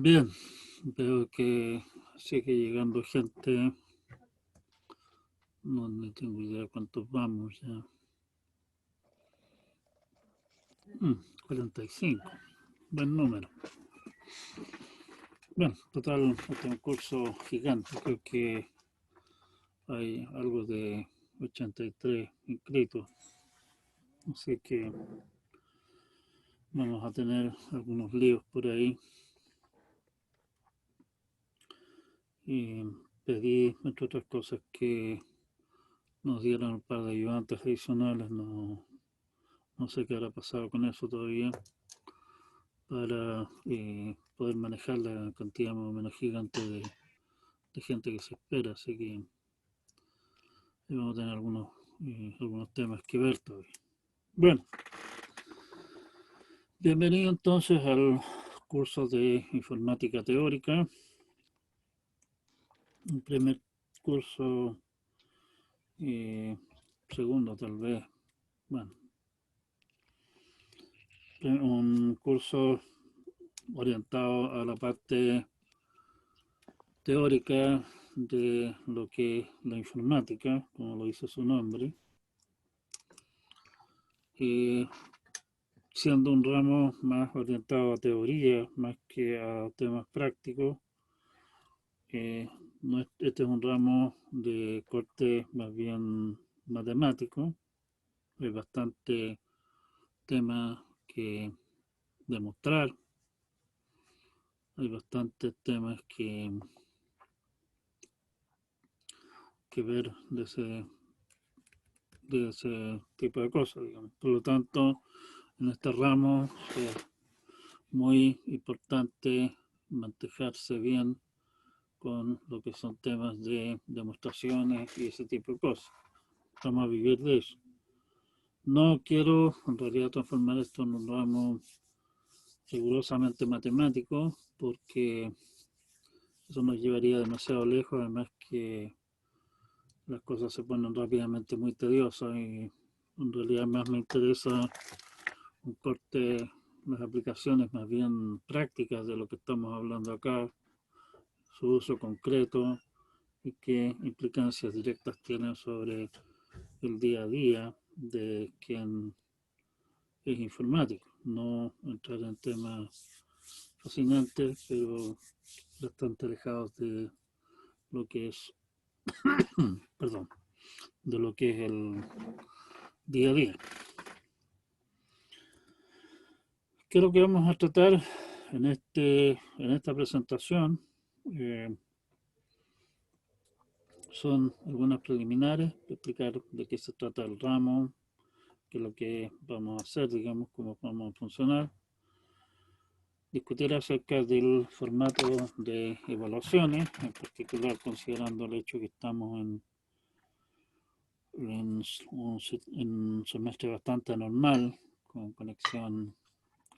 Bien, veo que sigue llegando gente. No tengo idea cuántos vamos ya. 45. Buen número. Bueno, total, este es un curso gigante. Creo que hay algo de 83 inscritos. Así que vamos a tener algunos líos por ahí. Y pedí, entre otras cosas, que nos dieran un par de ayudantes adicionales. No sé qué habrá pasado con eso todavía, para poder manejar la cantidad más o menos gigante de gente que se espera. Así que vamos a tener algunos temas que ver todavía. Bueno, bienvenido entonces al curso de informática teórica. Un primer curso, segundo tal vez, bueno, un curso orientado a la parte teórica de lo que es la informática, como lo dice su nombre, siendo un ramo más orientado a teoría más que a temas prácticos. Este es un ramo de corte más bien matemático. Hay bastante tema que demostrar, hay bastantes temas que ver de ese tipo de cosas, digamos. Por lo tanto, en este ramo es muy importante manejarse bien con lo que son temas de demostraciones y ese tipo de cosas. Vamos a vivir de eso. No quiero en realidad transformar esto en un ramo rigurosamente matemático, porque eso nos llevaría demasiado lejos, además que las cosas se ponen rápidamente muy tediosas y en realidad más me interesa un corte, las aplicaciones más bien prácticas de lo que estamos hablando acá, su uso concreto y qué implicancias directas tienen sobre el día a día de quien es informático. No entrar en temas fascinantes, pero bastante alejados de lo que es, perdón, de lo que es el día a día. ¿Qué es lo que vamos a tratar en esta presentación? Eh, Son algunas preliminares, explicar de qué se trata el ramo, qué es lo que vamos a hacer, digamos, cómo vamos a funcionar. Discutir acerca del formato de evaluaciones, en particular considerando el hecho que estamos en un semestre bastante anormal, con conexión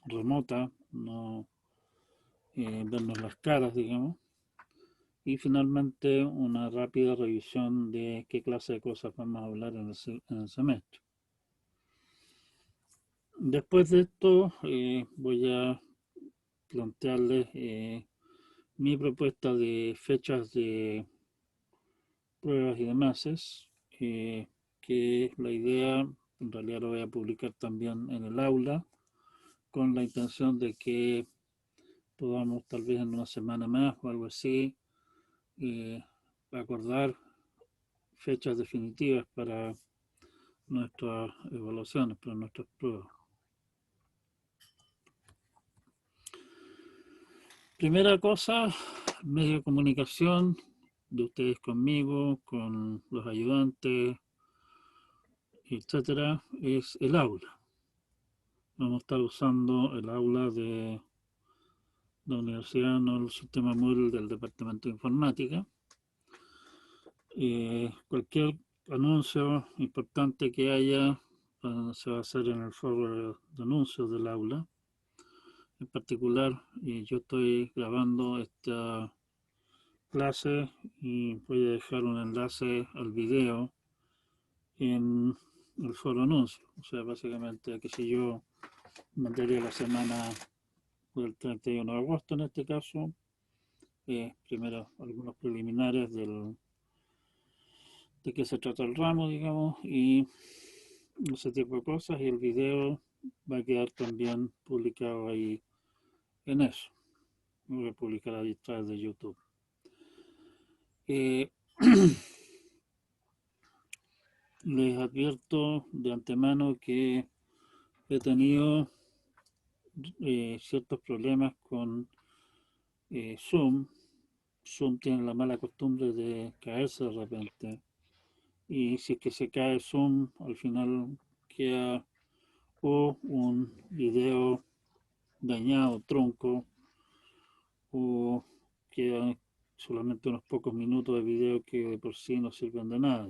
remota, no vernos las caras, digamos. Y finalmente una rápida revisión de qué clase de cosas vamos a hablar en el semestre. Después de esto voy a plantearles mi propuesta de fechas de pruebas y demás, que la idea en realidad lo voy a publicar también en el aula, con la intención de que podamos tal vez en una semana más o algo así eh, acordar fechas definitivas para nuestras evaluaciones, para nuestras pruebas. Primera cosa, medio de comunicación de ustedes conmigo, con los ayudantes, etcétera, es el aula. Vamos a estar usando el aula de la universidad, no el sistema móvil del departamento de informática. Cualquier anuncio importante que haya se va a hacer en el foro de anuncios del aula. En particular, yo estoy grabando esta clase y voy a dejar un enlace al video en el foro anuncio. O sea, básicamente, qué sé yo, mandaría la semana del 31 de agosto en este caso. Primero algunos preliminares de qué se trata el ramo, digamos, y ese tipo de cosas, y el video va a quedar también publicado ahí en eso. Lo voy a publicar ahí a través de YouTube. Eh, Les advierto de antemano que he tenido ciertos problemas con Zoom. Zoom tiene la mala costumbre de caerse de repente. Y si es que se cae Zoom, al final queda o un video dañado, tronco, o quedan solamente unos pocos minutos de video que de por sí no sirven de nada.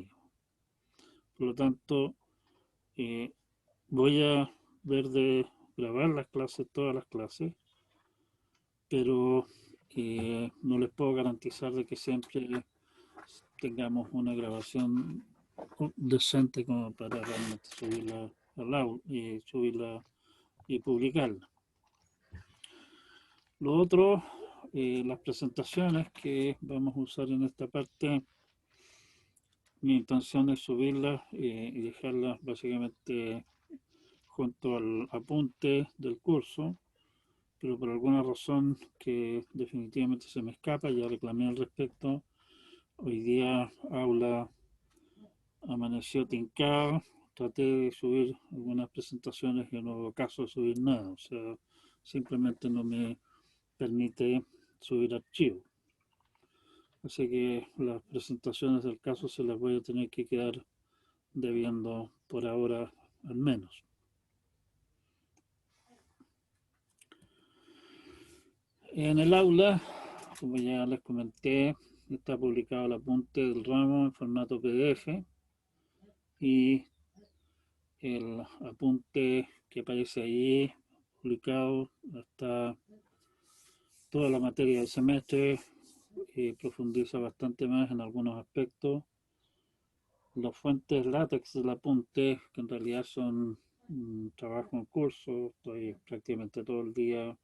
Por lo tanto, eh, voy a ver de grabar las clases, todas las clases, pero no les puedo garantizar de que siempre tengamos una grabación decente como para realmente subirla al audio y subirla y publicarla. Lo otro, las presentaciones que vamos a usar en esta parte, mi intención es subirlas y dejarlas básicamente junto al apunte del curso, pero por alguna razón que definitivamente se me escapa, ya reclamé al respecto. Hoy día aula amaneció tincada, traté de subir algunas presentaciones y no hubo caso de subir nada, o sea, simplemente no me permite subir archivos. Así que las presentaciones del caso se las voy a tener que quedar debiendo por ahora al menos. En el aula, como ya les comenté, está publicado el apunte del ramo en formato PDF y el apunte que aparece ahí publicado está toda la materia del semestre, profundiza bastante más en algunos aspectos. Las fuentes látex del apunte, que en realidad son trabajo en curso, estoy prácticamente todo el día,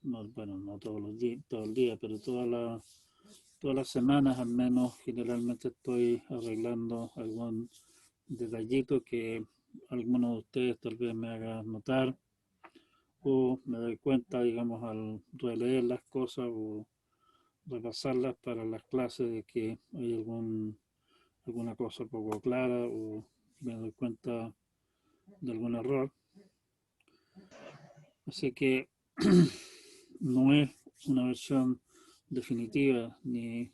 no, bueno, no todos los días, todo el día, pero todas las semanas al menos, generalmente estoy arreglando algún detallito que alguno de ustedes tal vez me haga notar o me doy cuenta, digamos, al releer las cosas o repasarlas para las clases de que hay alguna cosa poco clara o me doy cuenta de algún error. Así que no es una versión definitiva ni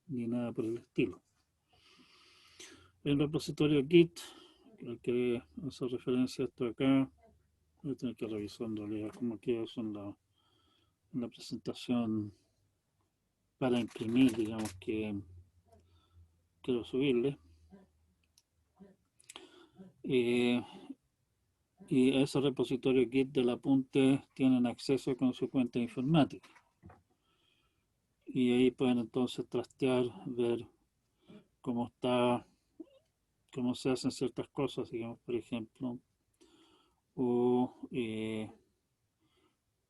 nada por el estilo. El repositorio Git, al que hace referencia a esto acá, voy a tener que revisar en realidad cómo queda eso en la presentación para imprimir, digamos, que quiero subirle. Y a ese repositorio Git del apunte tienen acceso con su cuenta informática. Y ahí pueden entonces trastear, ver cómo está, cómo se hacen ciertas cosas, digamos, por ejemplo, o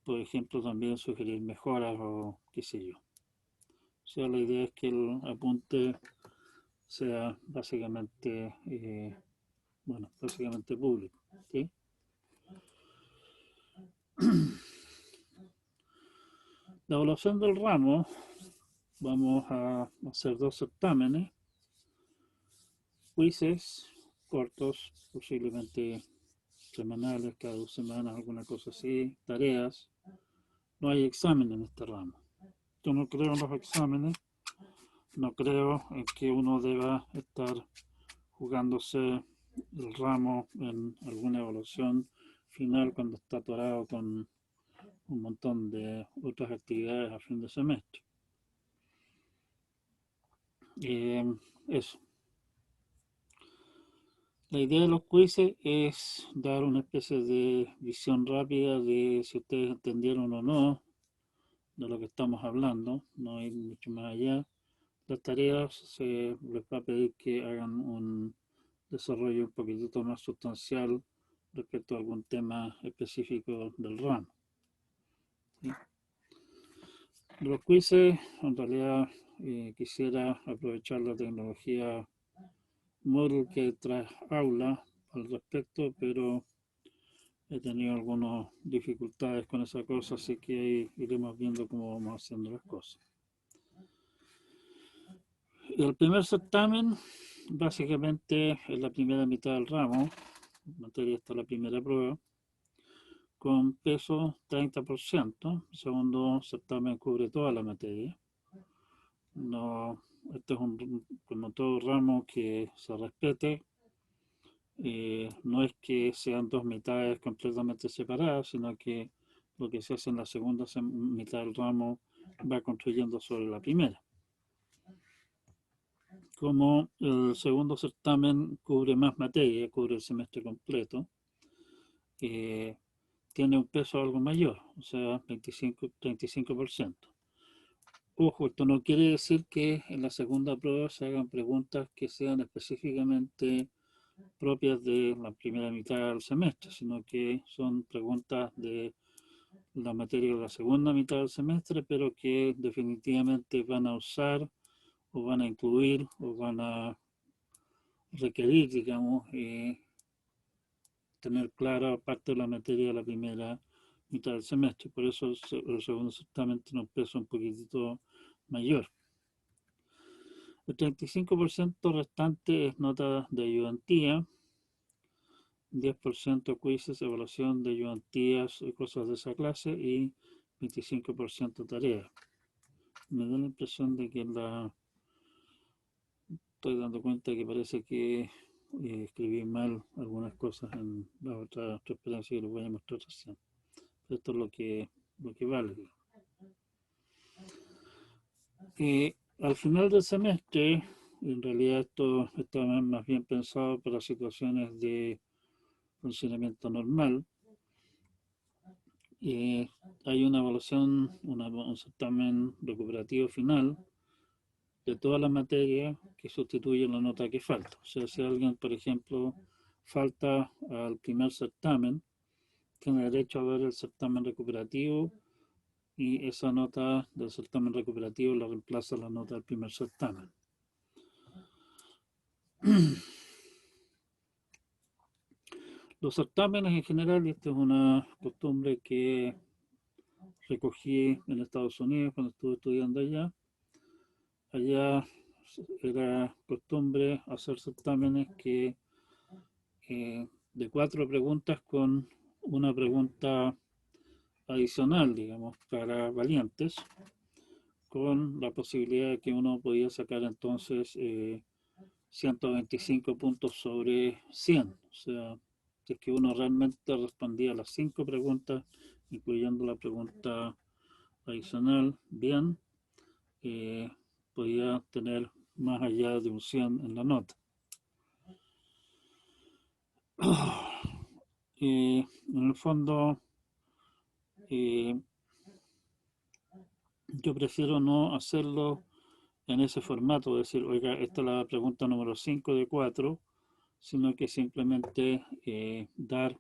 por ejemplo también sugerir mejoras o qué sé yo. O sea, la idea es que el apunte sea básicamente, bueno, básicamente público, ¿sí? La evaluación del ramo, vamos a hacer 2 certámenes, quizzes cortos, posiblemente semanales, cada 2 semanas, alguna cosa así, tareas. No hay examen en este ramo. Yo no creo en los exámenes, no creo en que uno deba estar jugándose el ramo en alguna evaluación final cuando está atorado con un montón de otras actividades a fin de semestre. Eso. La idea de los quizzes es dar una especie de visión rápida de si ustedes entendieron o no de lo que estamos hablando, no hay mucho más allá. Las tareas se les va a pedir que hagan un desarrollo un poquitito más sustancial respecto a algún tema específico del ramo. ¿sí? Los quizzes, en realidad quisiera aprovechar la tecnología Moodle que trae aula al respecto, pero he tenido algunas dificultades con esa cosa, así que ahí iremos viendo cómo vamos haciendo las cosas. El primer certamen, básicamente, es la primera mitad del ramo, materia hasta la primera prueba, con peso 30%. El segundo certamen cubre toda la materia. No, este es como todo ramo que se respete. No es que sean dos mitades completamente separadas, sino que lo que se hace en la segunda mitad del ramo va construyendo sobre la primera. Como el segundo certamen cubre más materia, cubre el semestre completo, tiene un peso algo mayor, o sea, 35%. Ojo, esto no quiere decir que en la segunda prueba se hagan preguntas que sean específicamente propias de la primera mitad del semestre, sino que son preguntas de la materia de la segunda mitad del semestre, pero que definitivamente van a usar o van a incluir o van a requerir, digamos, tener clara parte de la materia de la primera mitad del semestre. Por eso el segundo certamen tiene un peso un poquitito mayor. El 35% restante es nota de ayudantía, 10% quizzes, evaluación de ayudantías y cosas de esa clase y 25% tareas. Me da la impresión de que estoy dando cuenta que parece que escribí mal algunas cosas en la otra transparencia que les voy a mostrar recién. Esto es lo que vale. Al final del semestre, en realidad esto está más bien pensado para situaciones de funcionamiento normal. Hay una evaluación, un certamen recuperativo final de toda la materia que sustituye la nota que falta. O sea, si alguien, por ejemplo, falta al primer certamen, tiene derecho a ver el certamen recuperativo y esa nota del certamen recuperativo la reemplaza la nota del primer certamen. Los certámenes en general, y esta es una costumbre que recogí en Estados Unidos cuando estuve estudiando allá. Allá era costumbre hacer certámenes que de 4 preguntas con una pregunta adicional, digamos, para valientes, con la posibilidad de que uno podía sacar entonces 125 puntos sobre 100. O sea, si es que uno realmente respondía las 5 preguntas, incluyendo la pregunta adicional, bien, podía tener más allá de un 100 en la nota. En el fondo, yo prefiero no hacerlo en ese formato, decir, oiga, esta es la pregunta número 5 de 4, sino que simplemente dar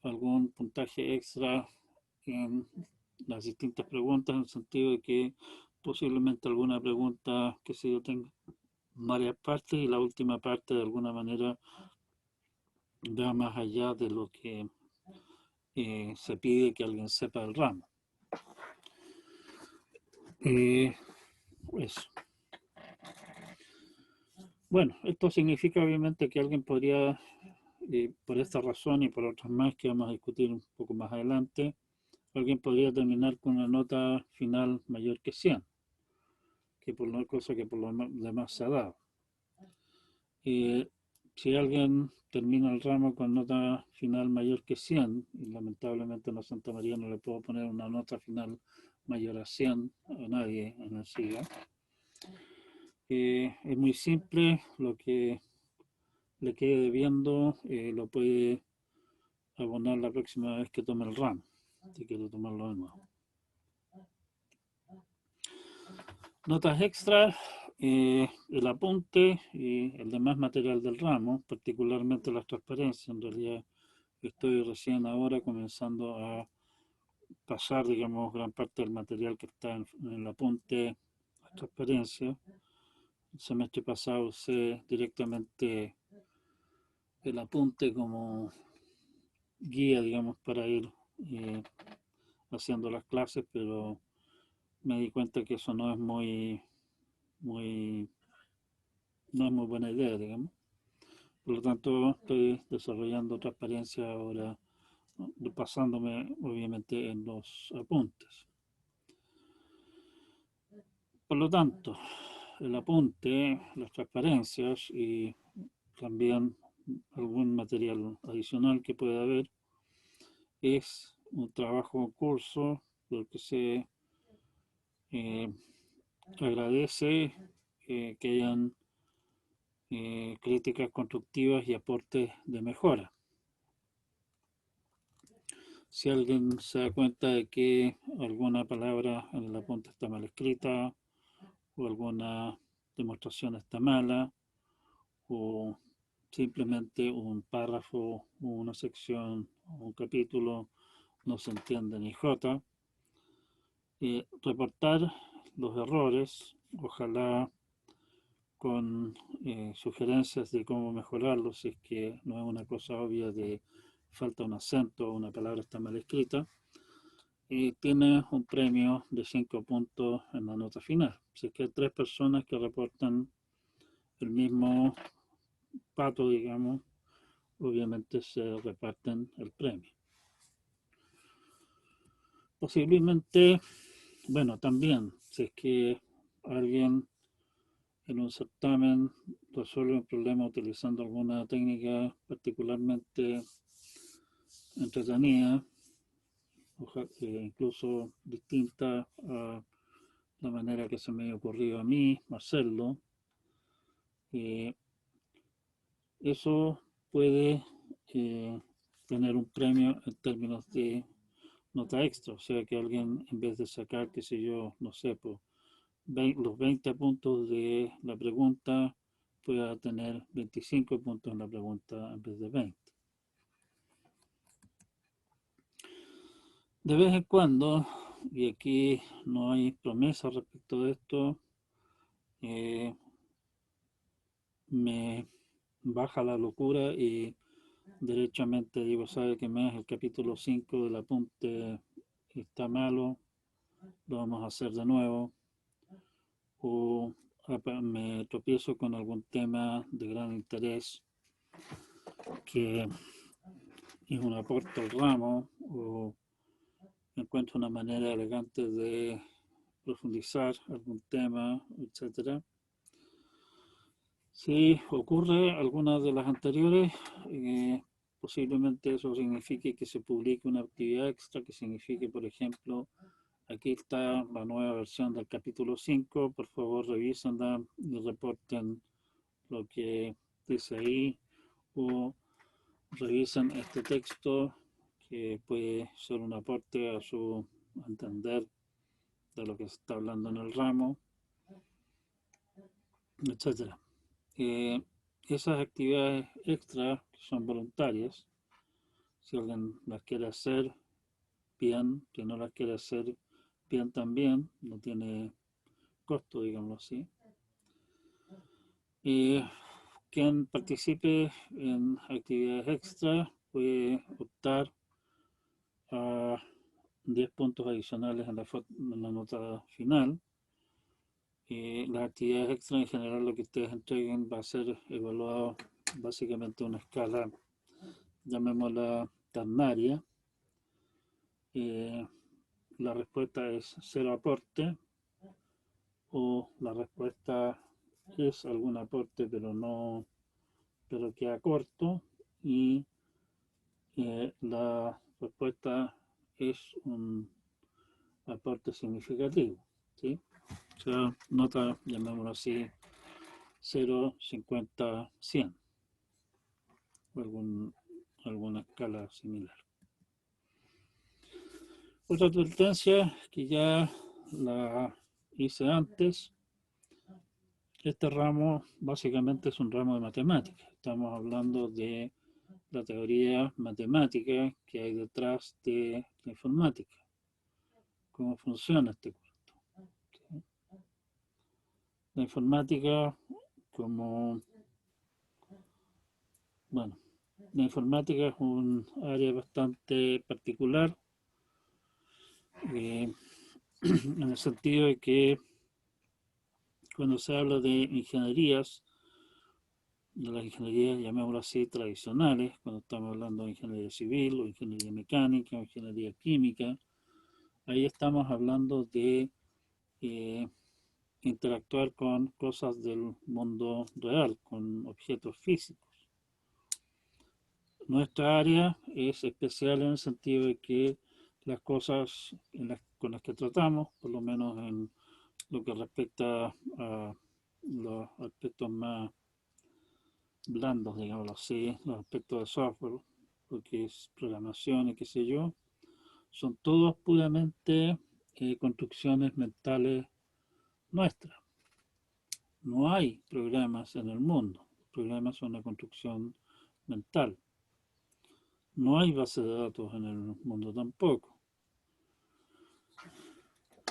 algún puntaje extra en las distintas preguntas, en el sentido de que posiblemente alguna pregunta que se yo tenga varias partes y la última parte de alguna manera va más allá de lo que se pide que alguien sepa del ramo. Eso. Bueno, esto significa obviamente que alguien podría, por esta razón y por otras más que vamos a discutir un poco más adelante, alguien podría terminar con una nota final mayor que 100, que por una cosa que por lo demás se ha dado. Si alguien termina el ramo con nota final mayor que 100, y lamentablemente en la Santa María no le puedo poner una nota final mayor a 100 a nadie en el SIGA, es muy simple, lo que le quede debiendo lo puede abonar la próxima vez que tome el ramo, si quiere tomarlo de nuevo. Notas extras, el apunte y el demás material del ramo, particularmente las transparencias. En realidad estoy recién ahora comenzando a pasar, digamos, gran parte del material que está en el apunte a transparencia. El semestre pasado usé directamente el apunte como guía, digamos, para ir eh, haciendo las clases, pero me di cuenta que eso muy, no es muy buena idea, digamos. Por lo tanto, estoy desarrollando transparencia ahora, ¿no? Basándome obviamente en los apuntes. Por lo tanto, el apunte, las transparencias y también algún material adicional que pueda haber es un trabajo en curso porque se eh, agradece que hayan críticas constructivas y aportes de mejora. Si alguien se da cuenta de que alguna palabra en el apunte está mal escrita o alguna demostración está mala o simplemente un párrafo o una sección o un capítulo no se entiende ni jota, reportar los errores, ojalá con sugerencias de cómo mejorarlo si es que no es una cosa obvia de falta un acento o una palabra está mal escrita, tiene un premio de 5 puntos en la nota final. Si es que hay 3 personas que reportan el mismo pato, digamos, obviamente se reparten el premio. Posiblemente, bueno, también, si es que alguien en un certamen resuelve un problema utilizando alguna técnica particularmente entretenida, incluso distinta a la manera que se me ha ocurrido a mí hacerlo, eso puede tener un premio en términos de nota extra, o sea que alguien en vez de sacar, qué sé yo, no sé, pues, los 20 puntos de la pregunta pueda tener 25 puntos en la pregunta en vez de 20. De vez en cuando, y aquí no hay promesa respecto de esto, me baja la locura y derechamente digo, sabe que más el capítulo 5 del apunte está malo, lo vamos a hacer de nuevo, o me tropiezo con algún tema de gran interés que es un aporte al ramo, o encuentro una manera elegante de profundizar algún tema, etcétera. Si ocurre alguna de las anteriores, posiblemente eso signifique que se publique una actividad extra, que signifique, por ejemplo, aquí está la nueva versión del capítulo 5, por favor revísenla y reporten lo que dice ahí, o revisen este texto que puede ser un aporte a su entender de lo que se está hablando en el ramo, etcétera. Esas actividades extras que son voluntarias, si alguien las quiere hacer, bien, si no las quiere hacer, bien también, no tiene costo, digámoslo así. Quien participe en actividades extras puede optar a 10 puntos adicionales en la nota final. Las actividades extras en general lo que ustedes entreguen va a ser evaluado básicamente una escala, llamémosla ternaria. La respuesta es cero aporte o la respuesta es algún aporte pero queda corto, y la respuesta es un aporte significativo, ¿sí? O sea, nota, llamémoslo así, 0, 50, 100 o alguna escala similar. Otra advertencia que ya la hice antes, este ramo básicamente es un ramo de matemáticas. Estamos hablando de la teoría matemática que hay detrás de la informática. cómo funciona este cuento. ¿Sí? La informática como, bueno, la informática es un área bastante particular, en el sentido de que cuando se habla de ingenierías, de las ingenierías, llamémoslo así, tradicionales, cuando estamos hablando de ingeniería civil o ingeniería mecánica o ingeniería química, ahí estamos hablando de eh, interactuar con cosas del mundo real, con objetos físicos. Nuestra área es especial en el sentido de que las cosas con las que tratamos, por lo menos en lo que respecta a los aspectos más blandos, digamos así, los aspectos de software, lo que es programación y qué sé yo, son todos puramente construcciones mentales nuestras. No hay programas en el mundo. Los programas son una construcción mental. No hay base de datos en el mundo tampoco.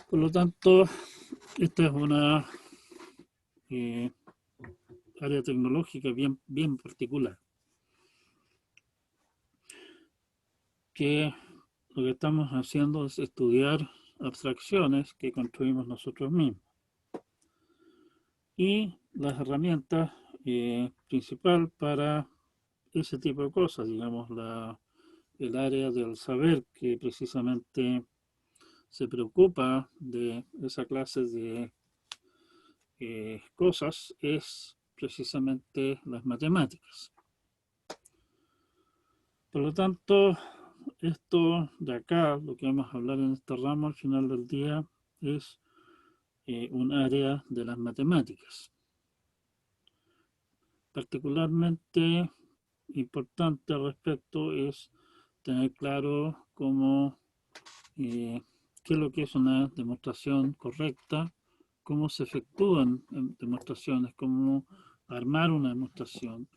Por lo tanto, esta es una eh, área tecnológica bien particular, que lo que estamos haciendo es estudiar abstracciones que construimos nosotros mismos. Y las herramientas principal para ese tipo de cosas, digamos, el área del saber que precisamente se preocupa de esa clase de cosas es precisamente las matemáticas. Por lo tanto, esto de acá, lo que vamos a hablar en este ramo al final del día, es un área de las matemáticas. Particularmente importante al respecto es tener claro cómo, qué es lo que es una demostración correcta, cómo se efectúan demostraciones, cómo armar una demostración.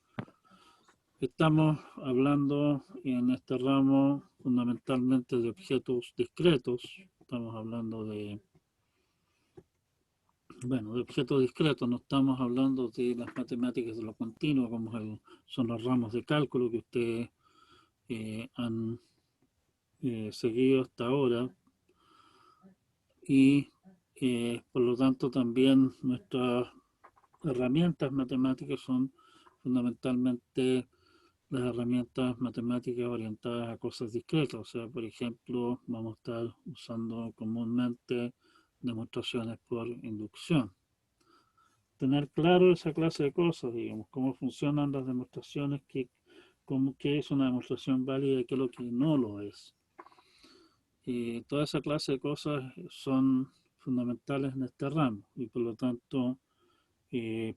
Estamos hablando en este ramo fundamentalmente de objetos discretos, estamos hablando de, bueno, de objetos discretos, no estamos hablando de las matemáticas de lo continuo, como son los ramos de cálculo que ustedes han seguido hasta ahora, y por lo tanto también nuestras herramientas matemáticas son fundamentalmente las herramientas matemáticas orientadas a cosas discretas. O sea, por ejemplo, vamos a estar usando comúnmente demostraciones por inducción. Tener claro esa clase de cosas, digamos, cómo funcionan las demostraciones, qué es una demostración válida y qué es lo que no lo es. Y toda esa clase de cosas son fundamentales en este ramo y por lo tanto,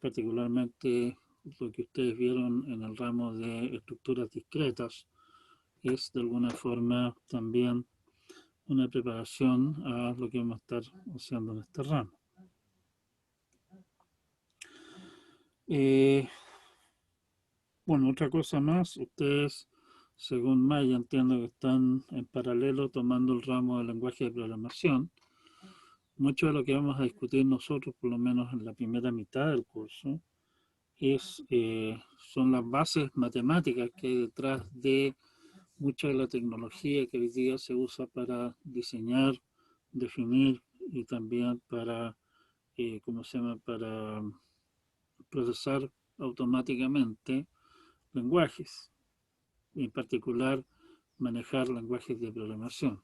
particularmente lo que ustedes vieron en el ramo de estructuras discretas es de alguna forma también una preparación a lo que vamos a estar haciendo en este ramo. Bueno, otra cosa más, ustedes, según Maya, entiendo que están en paralelo tomando el ramo de lenguaje de programación. Mucho de lo que vamos a discutir nosotros, por lo menos en la primera mitad del curso, son las bases matemáticas que hay detrás de mucha de la tecnología que hoy día se usa para diseñar, definir y también para, ¿cómo se llama?, para procesar automáticamente lenguajes, en particular manejar lenguajes de programación.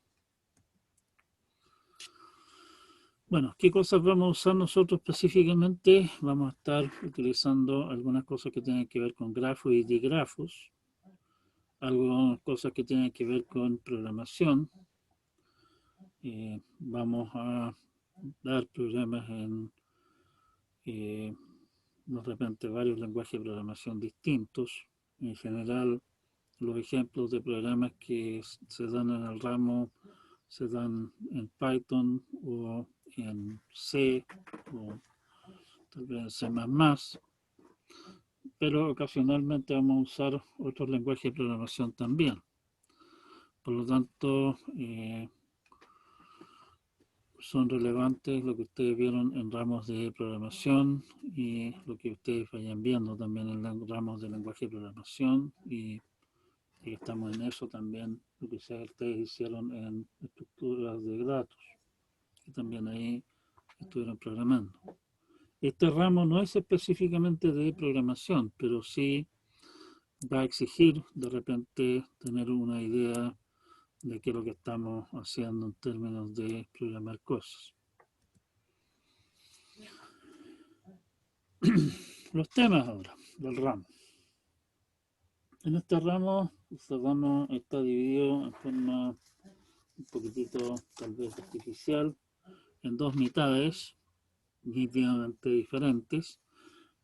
Bueno, ¿qué cosas vamos a usar nosotros específicamente? Vamos a estar utilizando algunas cosas que tienen que ver con grafos y digrafos, algunas cosas que tienen que ver con programación. Vamos a dar programas en de repente varios lenguajes de programación distintos. En general, los ejemplos de programas que se dan en el ramo se dan en Python o en C o tal vez en C++, pero ocasionalmente vamos a usar otros lenguajes de programación también. Por lo tanto, son relevantes lo que ustedes vieron en ramos de programación y lo que ustedes vayan viendo también en ramos de lenguaje de programación y estamos en eso también, lo que ustedes hicieron en estructuras de datos, que también ahí estuvieron programando. Este ramo no es específicamente de programación, pero sí va a exigir de repente tener una idea de qué es lo que estamos haciendo en términos de programar cosas. Los temas ahora del ramo. En este ramo está dividido en forma un poquitito tal vez artificial en dos mitades nítidamente diferentes,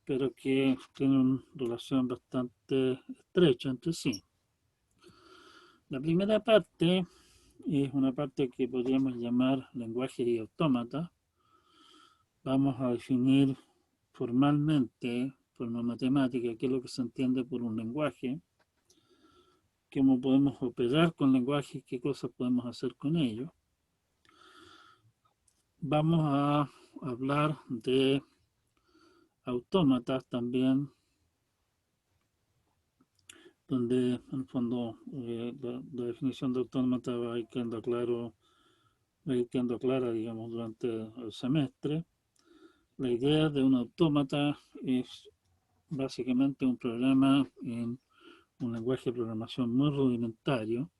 pero que tienen una relación bastante estrecha entre sí. La primera parte es una parte que podríamos llamar lenguaje y autómata. Vamos a definir formalmente, forma matemática, qué es lo que se entiende por un lenguaje, cómo podemos operar con lenguaje, qué cosas podemos hacer con ello. Vamos a hablar de autómatas también, donde en el fondo la definición de autómata va a ir quedando clara, digamos, durante el semestre. La idea de un autómata es básicamente un programa en un lenguaje de programación muy rudimentario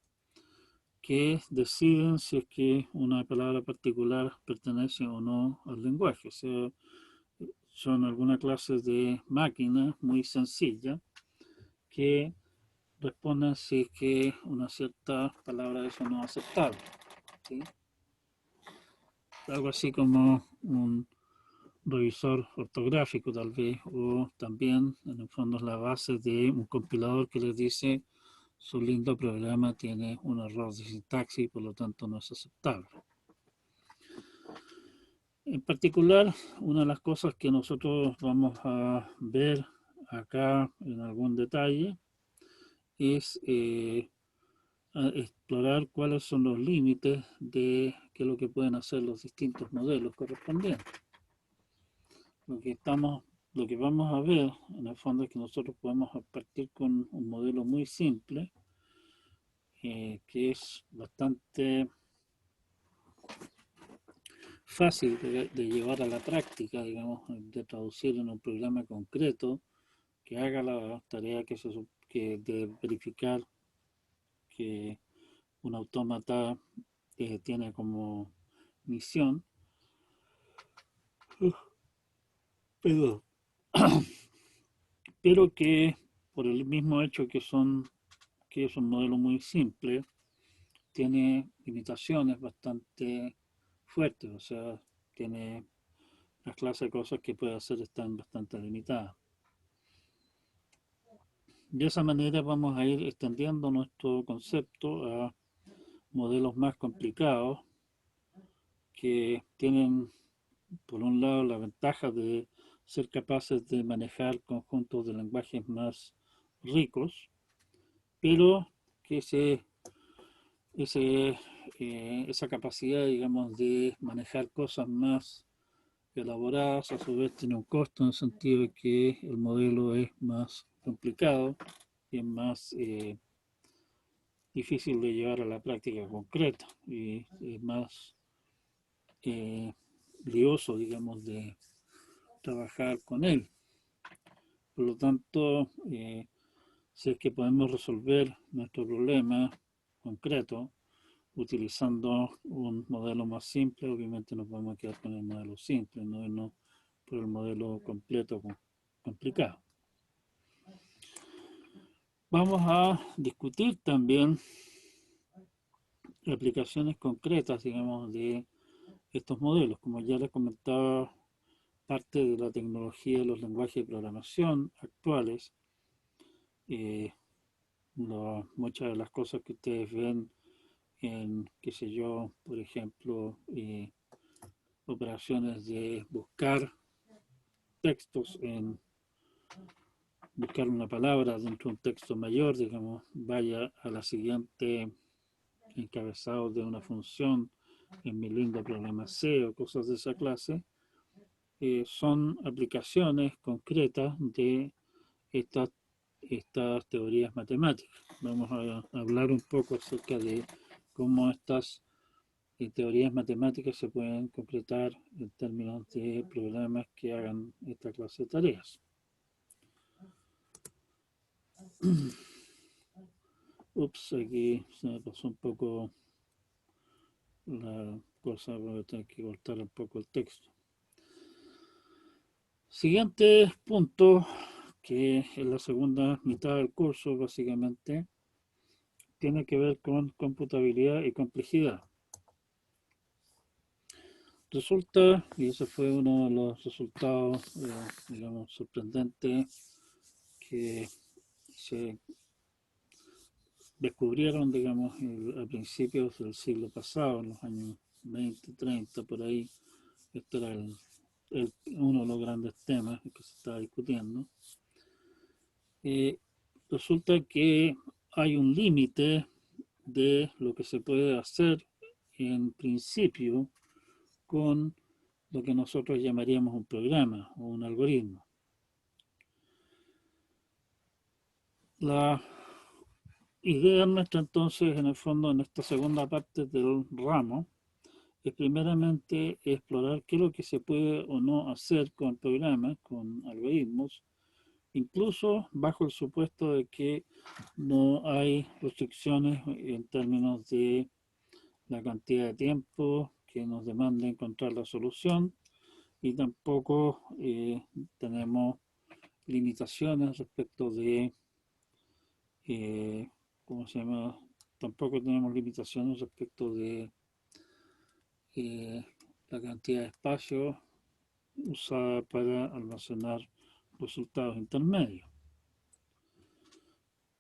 que deciden si es que una palabra particular pertenece o no al lenguaje. O sea, son algunas clases de máquina muy sencilla que responden si es que una cierta palabra es o no aceptable. ¿Sí? Algo así como un revisor ortográfico tal vez, o también en el fondo es la base de un compilador que les dice su lindo programa tiene un error de sintaxis y por lo tanto no es aceptable. En particular, una de las cosas que nosotros vamos a ver acá en algún detalle es explorar cuáles son los límites de qué es lo que pueden hacer los distintos modelos correspondientes. Lo que vamos a ver en el fondo es que nosotros podemos partir con un modelo muy simple que es bastante fácil de llevar a la práctica, digamos, de traducir en un programa concreto que haga la tarea de verificar que un autómata tiene como misión, pero, pero que por el mismo hecho que es un modelo muy simple, tiene limitaciones bastante fuertes, o sea, tiene las clases de cosas que puede hacer están bastante limitadas. De esa manera vamos a ir extendiendo nuestro concepto a modelos más complicados que tienen, por un lado, la ventaja de ser capaces de manejar conjuntos de lenguajes más ricos, pero que esa capacidad, digamos, de manejar cosas más elaboradas, a su vez tiene un costo en el sentido de que el modelo es más complicado y es más difícil de llevar a la práctica concreta y es más lioso, digamos, de trabajar con él. Por lo tanto, si es que podemos resolver nuestro problema concreto utilizando un modelo más simple, obviamente nos vamos a quedar con el modelo simple, no por el modelo completo complicado. Vamos a discutir también aplicaciones concretas, digamos, de estos modelos. Como ya les comentaba, parte de la tecnología de los lenguajes de programación actuales, muchas de las cosas que ustedes ven en, qué sé yo, por ejemplo, operaciones de buscar textos buscar una palabra dentro de un texto mayor, digamos, vaya a la siguiente encabezado de una función en mi lindo programa C o cosas de esa clase, son aplicaciones concretas de estas, estas teorías matemáticas. Vamos a hablar un poco acerca de cómo estas teorías matemáticas se pueden concretar en términos de programas que hagan esta clase de tareas. Ups, aquí se me pasó un poco la cosa, voy a tener que cortar un poco el texto. Siguiente punto, que es la segunda mitad del curso, básicamente, tiene que ver con computabilidad y complejidad. Resulta, y ese fue uno de los resultados, digamos, sorprendentes que se descubrieron, digamos, a principios del siglo pasado, en los años 20, 30, por ahí. Este era uno de los grandes temas que se está discutiendo. Resulta que hay un límite de lo que se puede hacer en principio con lo que nosotros llamaríamos un programa o un algoritmo. La idea nuestra entonces, en el fondo, en esta segunda parte del ramo, es primeramente explorar qué es lo que se puede o no hacer con programas, con algoritmos, incluso bajo el supuesto de que no hay restricciones en términos de la cantidad de tiempo que nos demanda encontrar la solución, y tampoco tenemos limitaciones respecto de, ¿cómo se llama? Tampoco tenemos limitaciones respecto de la cantidad de espacio usada para almacenar resultados intermedios.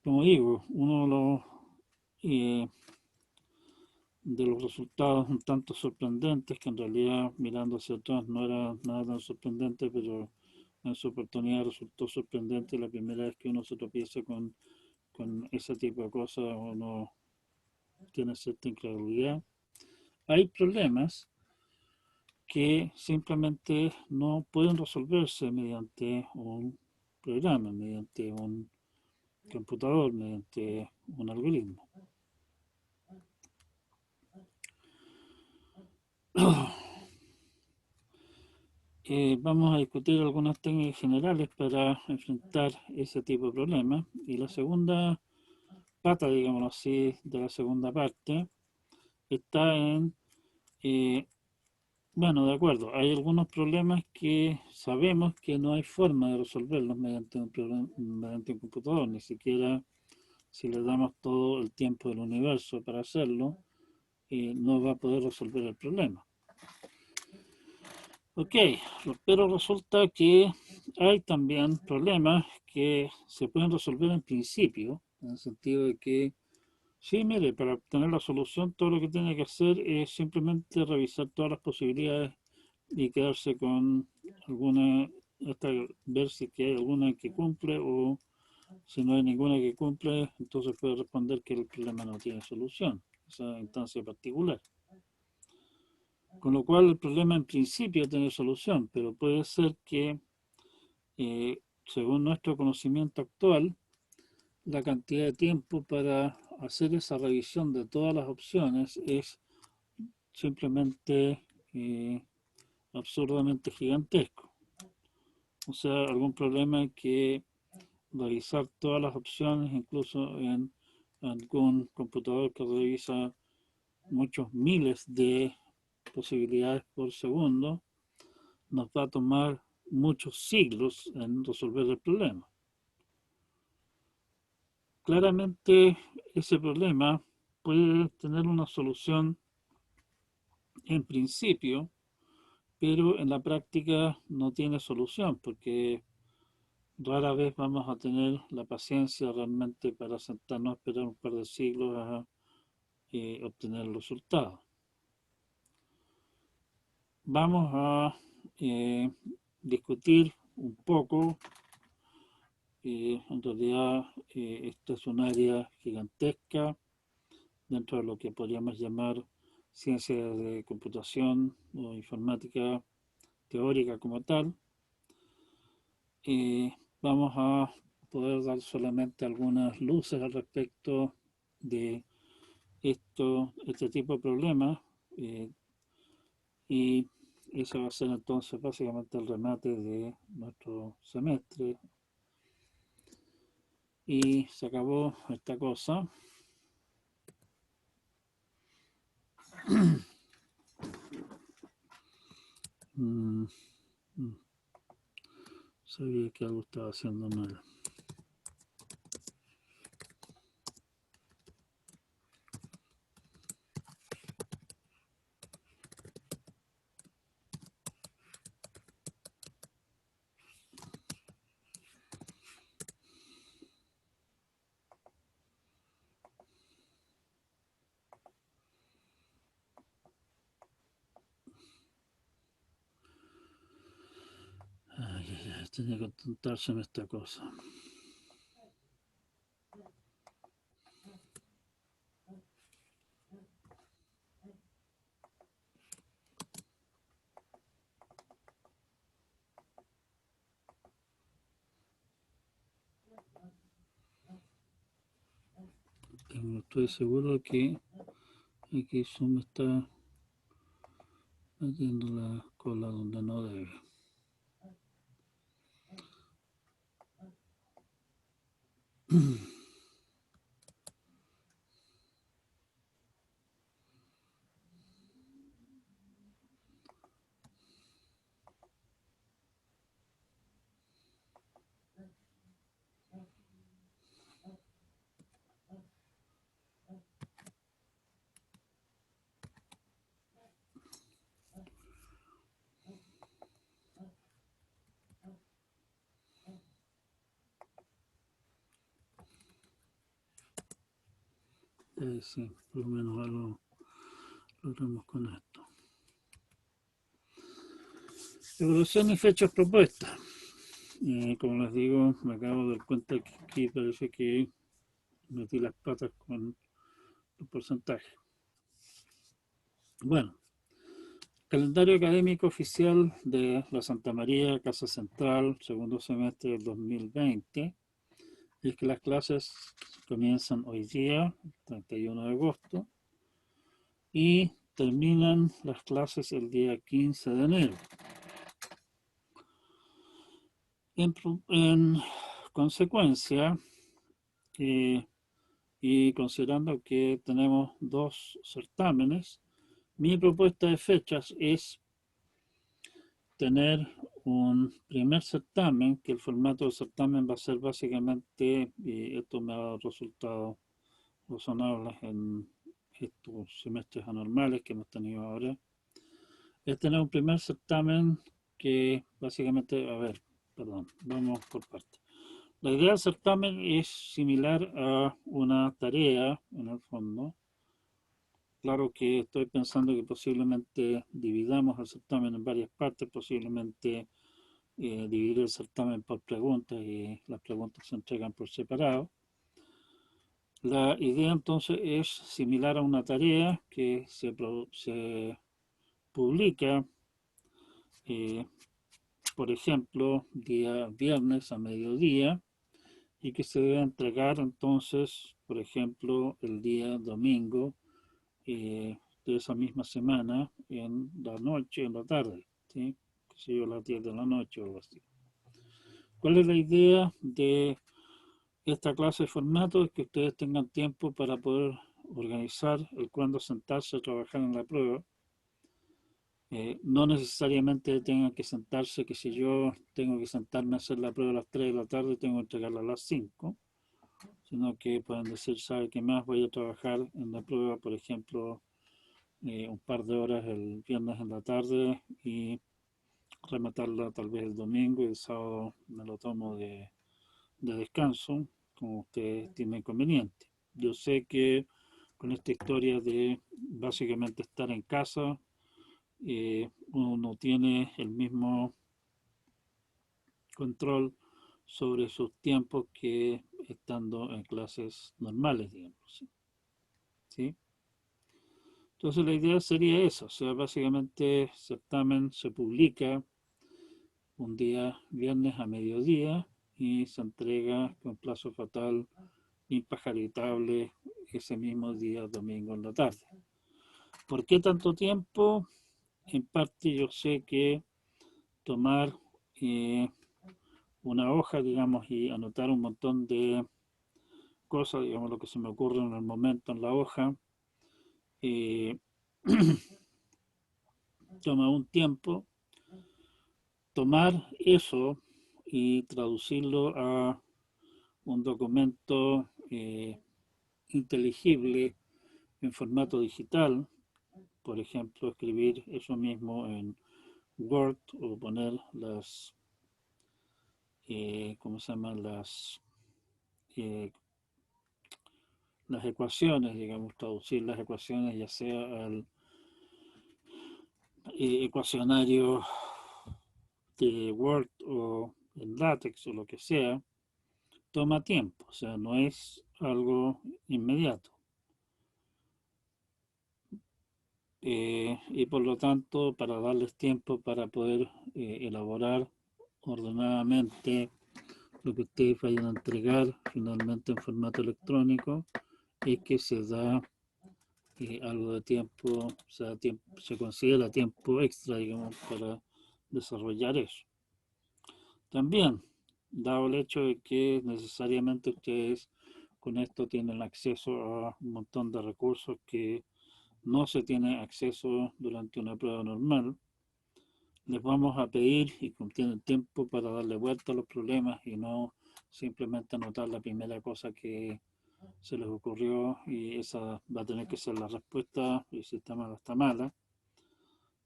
Como digo, uno de los resultados un tanto sorprendentes, que en realidad mirando hacia atrás no era nada tan sorprendente, pero en su oportunidad resultó sorprendente la primera vez que uno se tropieza con ese tipo de cosas, uno tiene cierta incredulidad. Hay problemas que simplemente no pueden resolverse mediante un programa, mediante un computador, mediante un algoritmo. Vamos a discutir algunas técnicas generales para enfrentar ese tipo de problemas. Y la segunda pata, digámoslo así, de la segunda parte está en, bueno, de acuerdo, hay algunos problemas que sabemos que no hay forma de resolverlos mediante mediante un computador, ni siquiera si le damos todo el tiempo del universo para hacerlo, no va a poder resolver el problema. Ok, pero resulta que hay también problemas que se pueden resolver en principio, en el sentido de que, sí, mire, para obtener la solución todo lo que tiene que hacer es simplemente revisar todas las posibilidades y quedarse con alguna, hasta ver si hay alguna que cumple, o si no hay ninguna que cumple, entonces puede responder que el problema no tiene solución, esa instancia particular. Con lo cual el problema en principio tiene solución, pero puede ser que, según nuestro conocimiento actual, la cantidad de tiempo para hacer esa revisión de todas las opciones es simplemente absurdamente gigantesco. O sea, algún problema en que revisar todas las opciones, incluso en algún computador que revisa muchos miles de posibilidades por segundo, nos va a tomar muchos siglos en resolver el problema. Claramente ese problema puede tener una solución en principio, pero en la práctica no tiene solución, porque rara vez vamos a tener la paciencia realmente para sentarnos a esperar un par de siglos a obtener el resultado. Vamos a discutir un poco. En realidad, esta es un área gigantesca dentro de lo que podríamos llamar ciencia de computación o informática teórica como tal. Vamos a poder dar solamente algunas luces al respecto de este tipo de problemas, y eso va a ser entonces básicamente el remate de nuestro semestre y se acabó esta cosa. mm, mm, Sabía que algo estaba haciendo mal. Ay, ay, ay, tenía que contárseme esta cosa. Estoy seguro que aquí Zoom está metiendo la cola donde no debe. Sí, por lo menos algo logramos con esto. Evaluación y fechas propuestas. Como les digo, me acabo de dar cuenta que aquí parece que metí las patas con los porcentajes. Bueno, calendario académico oficial de la Santa María, Casa Central, segundo semestre del 2020. Y es que las clases comienzan hoy día, 31 de agosto, y terminan las clases el día 15 de enero. En consecuencia, y considerando que tenemos dos certámenes, mi propuesta de fechas es tener un primer certamen, que el formato del certamen va a ser básicamente, y esto me ha dado resultados razonables en estos semestres anormales que hemos tenido ahora, es tener un primer certamen que básicamente, a ver, perdón, vamos por partes. La idea del certamen es similar a una tarea, en el fondo. Claro que estoy pensando que posiblemente dividamos el certamen en varias partes, posiblemente dividir el certamen por preguntas y las preguntas se entregan por separado. La idea entonces es similar a una tarea que se publica, eh, por ejemplo, día viernes a mediodía, y que se debe entregar entonces, por ejemplo, el día domingo de esa misma semana, en la noche, en la tarde, ¿sí? Que sé yo, a las 10 de la noche o algo así. ¿Cuál es la idea de esta clase de formato? Es que ustedes tengan tiempo para poder organizar el cuándo sentarse a trabajar en la prueba. No necesariamente tengan que sentarse, que si yo tengo que sentarme a hacer la prueba a las 3 de la tarde, tengo que entregarla a las 5, sino que pueden decir, ¿sabe qué más? Voy a trabajar en la prueba, por ejemplo, un par de horas el viernes en la tarde y rematarla tal vez el domingo, y el sábado me lo tomo de descanso, como usted estime conveniente. Yo sé que con esta historia de básicamente estar en casa, uno no tiene el mismo control sobre sus tiempos que estando en clases normales, digamos. ¿Sí? Entonces Entonces la idea sería eso, o sea, básicamente certamen se publica un día viernes a mediodía y se entrega con plazo fatal impajaritable ese mismo día domingo en la tarde. ¿Por qué tanto tiempo? En parte yo sé que tomar eh, una hoja, digamos, y anotar un montón de cosas, digamos, lo que se me ocurre en el momento en la hoja, eh, toma un tiempo. Tomar eso y traducirlo a un documento inteligible en formato digital, por ejemplo, escribir eso mismo en Word o poner ¿cómo se llaman? Eh, las ecuaciones, digamos, traducir las ecuaciones ya sea al ecuacionario de Word o en LaTeX o lo que sea, toma tiempo, o sea, no es algo inmediato. Y por lo tanto, para darles tiempo para poder elaborar ordenadamente lo que ustedes vayan a entregar finalmente en formato electrónico, es que se da algo de tiempo, o sea, se considera tiempo extra, digamos, para desarrollar eso. También, dado el hecho de que necesariamente ustedes con esto tienen acceso a un montón de recursos que no se tiene acceso durante una prueba normal, les vamos a pedir y tienen tiempo para darle vuelta a los problemas y no simplemente anotar la primera cosa que se les ocurrió y esa va a tener que ser la respuesta y si está mala, está mala.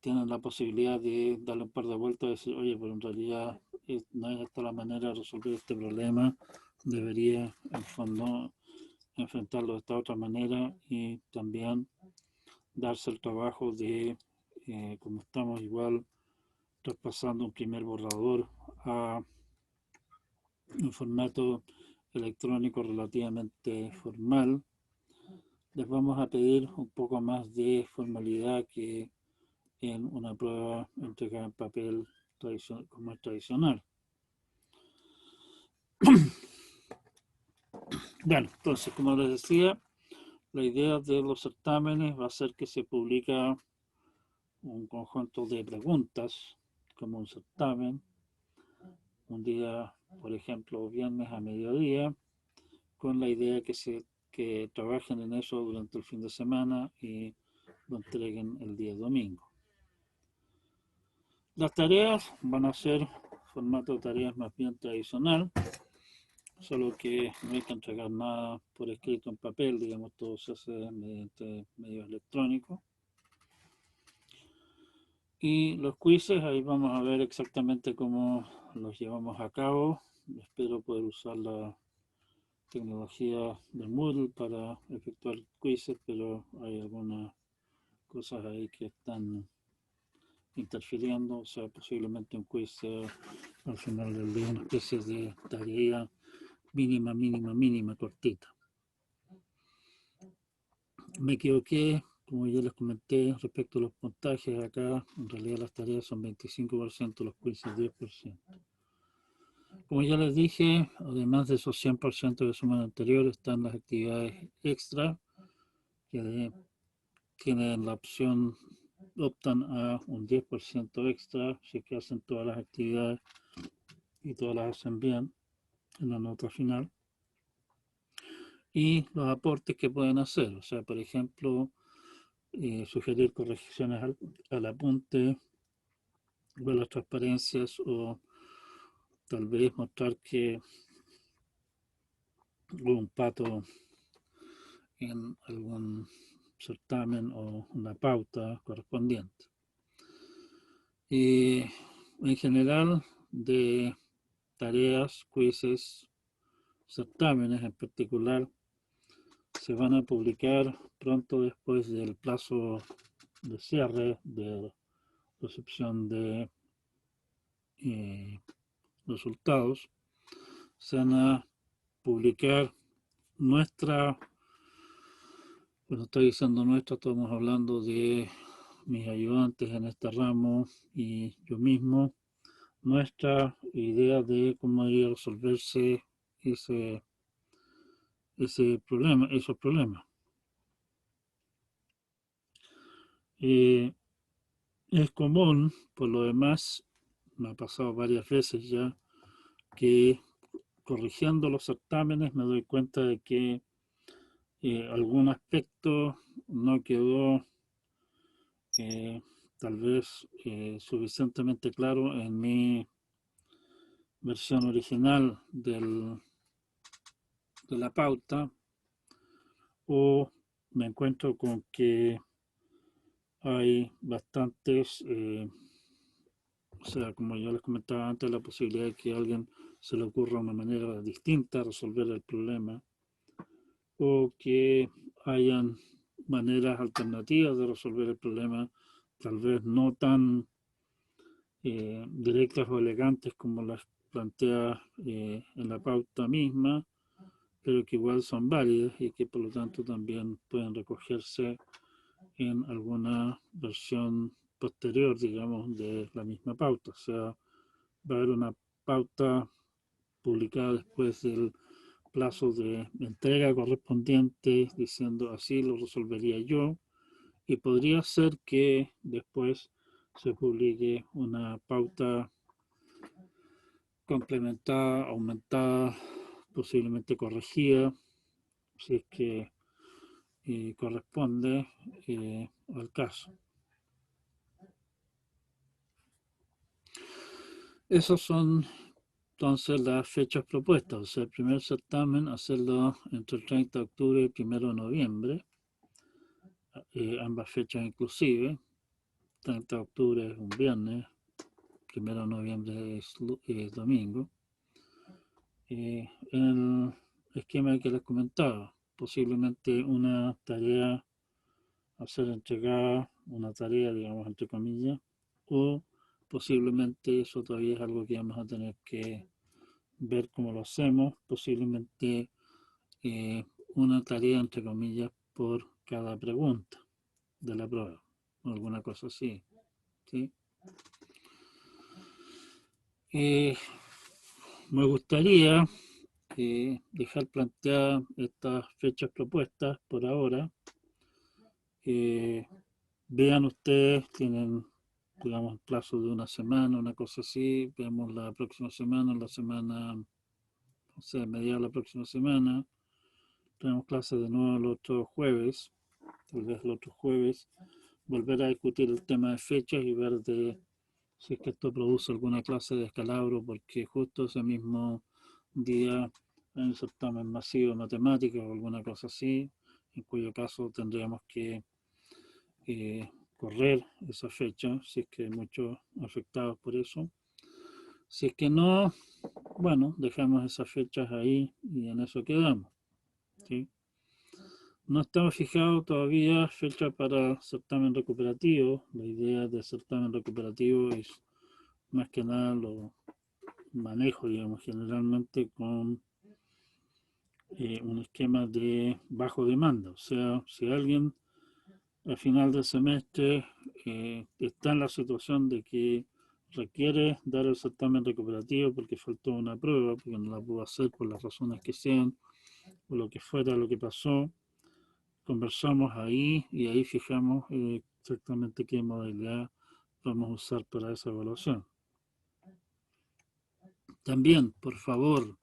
Tienen la posibilidad de darle un par de vueltas y decir, oye, pero en realidad no es esta la manera de resolver este problema, debería en fondo enfrentarlo de esta otra manera y también darse el trabajo de, como estamos igual traspasando un primer borrador a un formato electrónico relativamente formal, les vamos a pedir un poco más de formalidad que en una prueba entregada en papel como es tradicional. Bueno, entonces, como les decía, la idea de los certámenes va a ser que se publica un conjunto de preguntas como un certamen, un día, por ejemplo, viernes a mediodía, con la idea que trabajen en eso durante el fin de semana y lo entreguen el día domingo. Las tareas van a ser formato de tareas más bien tradicional, solo que no hay que entregar nada por escrito en papel, digamos, todo se hace mediante medios electrónicos. Y los quizzes, ahí vamos a ver exactamente cómo los llevamos a cabo. Espero poder usar la tecnología de Moodle para efectuar quizzes, pero hay algunas cosas ahí que están interfiriendo, o sea, posiblemente un quiz sea al final del día una especie de tarea mínima, cortita. Me equivoqué, como ya les comenté, respecto a los puntajes acá, en realidad las tareas son 25%, los quizzes 10%. Como ya les dije, además de esos 100% que suman anteriores, están las actividades extra, que tienen la opción, optan a un 10% extra si es que hacen todas las actividades y todas las hacen bien en la nota final. Y los aportes que pueden hacer, o sea, por ejemplo, sugerir correcciones al apunte, ver las transparencias o tal vez mostrar que hubo un pato en algún certamen o una pauta correspondiente. En general, de tareas, quizzes, certámenes en particular, se van a publicar pronto después del plazo de cierre de recepción de resultados. Se van a publicar nuestra Cuando estoy diciendo nuestro, estamos hablando de mis ayudantes en este ramo y yo mismo, nuestra idea de cómo debería resolverse ese, esos problemas. Es común, por lo demás, me ha pasado varias veces ya, que corrigiendo los certámenes me doy cuenta de que algún aspecto no quedó eh, tal vez suficientemente claro en mi versión original de la pauta, o me encuentro con que hay bastantes, o sea, como yo les comentaba antes, la posibilidad de que a alguien se le ocurra una manera distinta de resolver el problema, o que hayan maneras alternativas de resolver el problema, tal vez no tan directas o elegantes como las plantea en la pauta misma, pero que igual son válidas y que por lo tanto también pueden recogerse en alguna versión posterior, digamos, de la misma pauta. O sea, va a haber una pauta publicada después del plazo de entrega correspondiente diciendo así lo resolvería yo, y podría ser que después se publique una pauta complementada, aumentada, posiblemente corregida, si es que corresponde al caso. Esas son entonces las fechas propuestas, o sea, el primer certamen hacerlo entre el 30 de octubre y el 1 de noviembre, ambas fechas inclusive. 30 de octubre es un viernes, 1 de noviembre es domingo. El esquema que les comentaba, posiblemente una tarea a ser entregada, una tarea, digamos, entre comillas, o posiblemente eso todavía es algo que vamos a tener que ver cómo lo hacemos, posiblemente eh, una tarea, entre comillas, por cada pregunta de la prueba, o alguna cosa así. ¿Sí? Me gustaría dejar planteadas estas fechas propuestas por ahora. Eh, Vean ustedes, tienen, digamos, plazo de una semana, una cosa así. Veamos la próxima semana, la semana, o sea, mediados de la próxima semana. Tenemos clases de nuevo el otro jueves, tal vez el otro jueves. Volver a discutir el tema de fechas y ver de si es que esto produce alguna clase de descalabro, porque justo ese mismo día hay un certamen masivo de matemáticas o alguna cosa así, en cuyo caso tendríamos que correr esa fecha, si es que hay muchos afectados por eso. Si es que no, bueno, dejamos esas fechas ahí y en eso quedamos. ¿Sí? No estamos fijados todavía fecha para certamen recuperativo. La idea del certamen recuperativo es más que nada lo manejo, digamos, generalmente con un esquema de bajo demanda. O sea, si alguien al final del semestre está en la situación de que requiere dar el certamen recuperativo porque faltó una prueba, porque no la pudo hacer por las razones que sean, o lo que fuera lo que pasó, conversamos ahí y ahí fijamos exactamente qué modalidad vamos a usar para esa evaluación. También, por favor,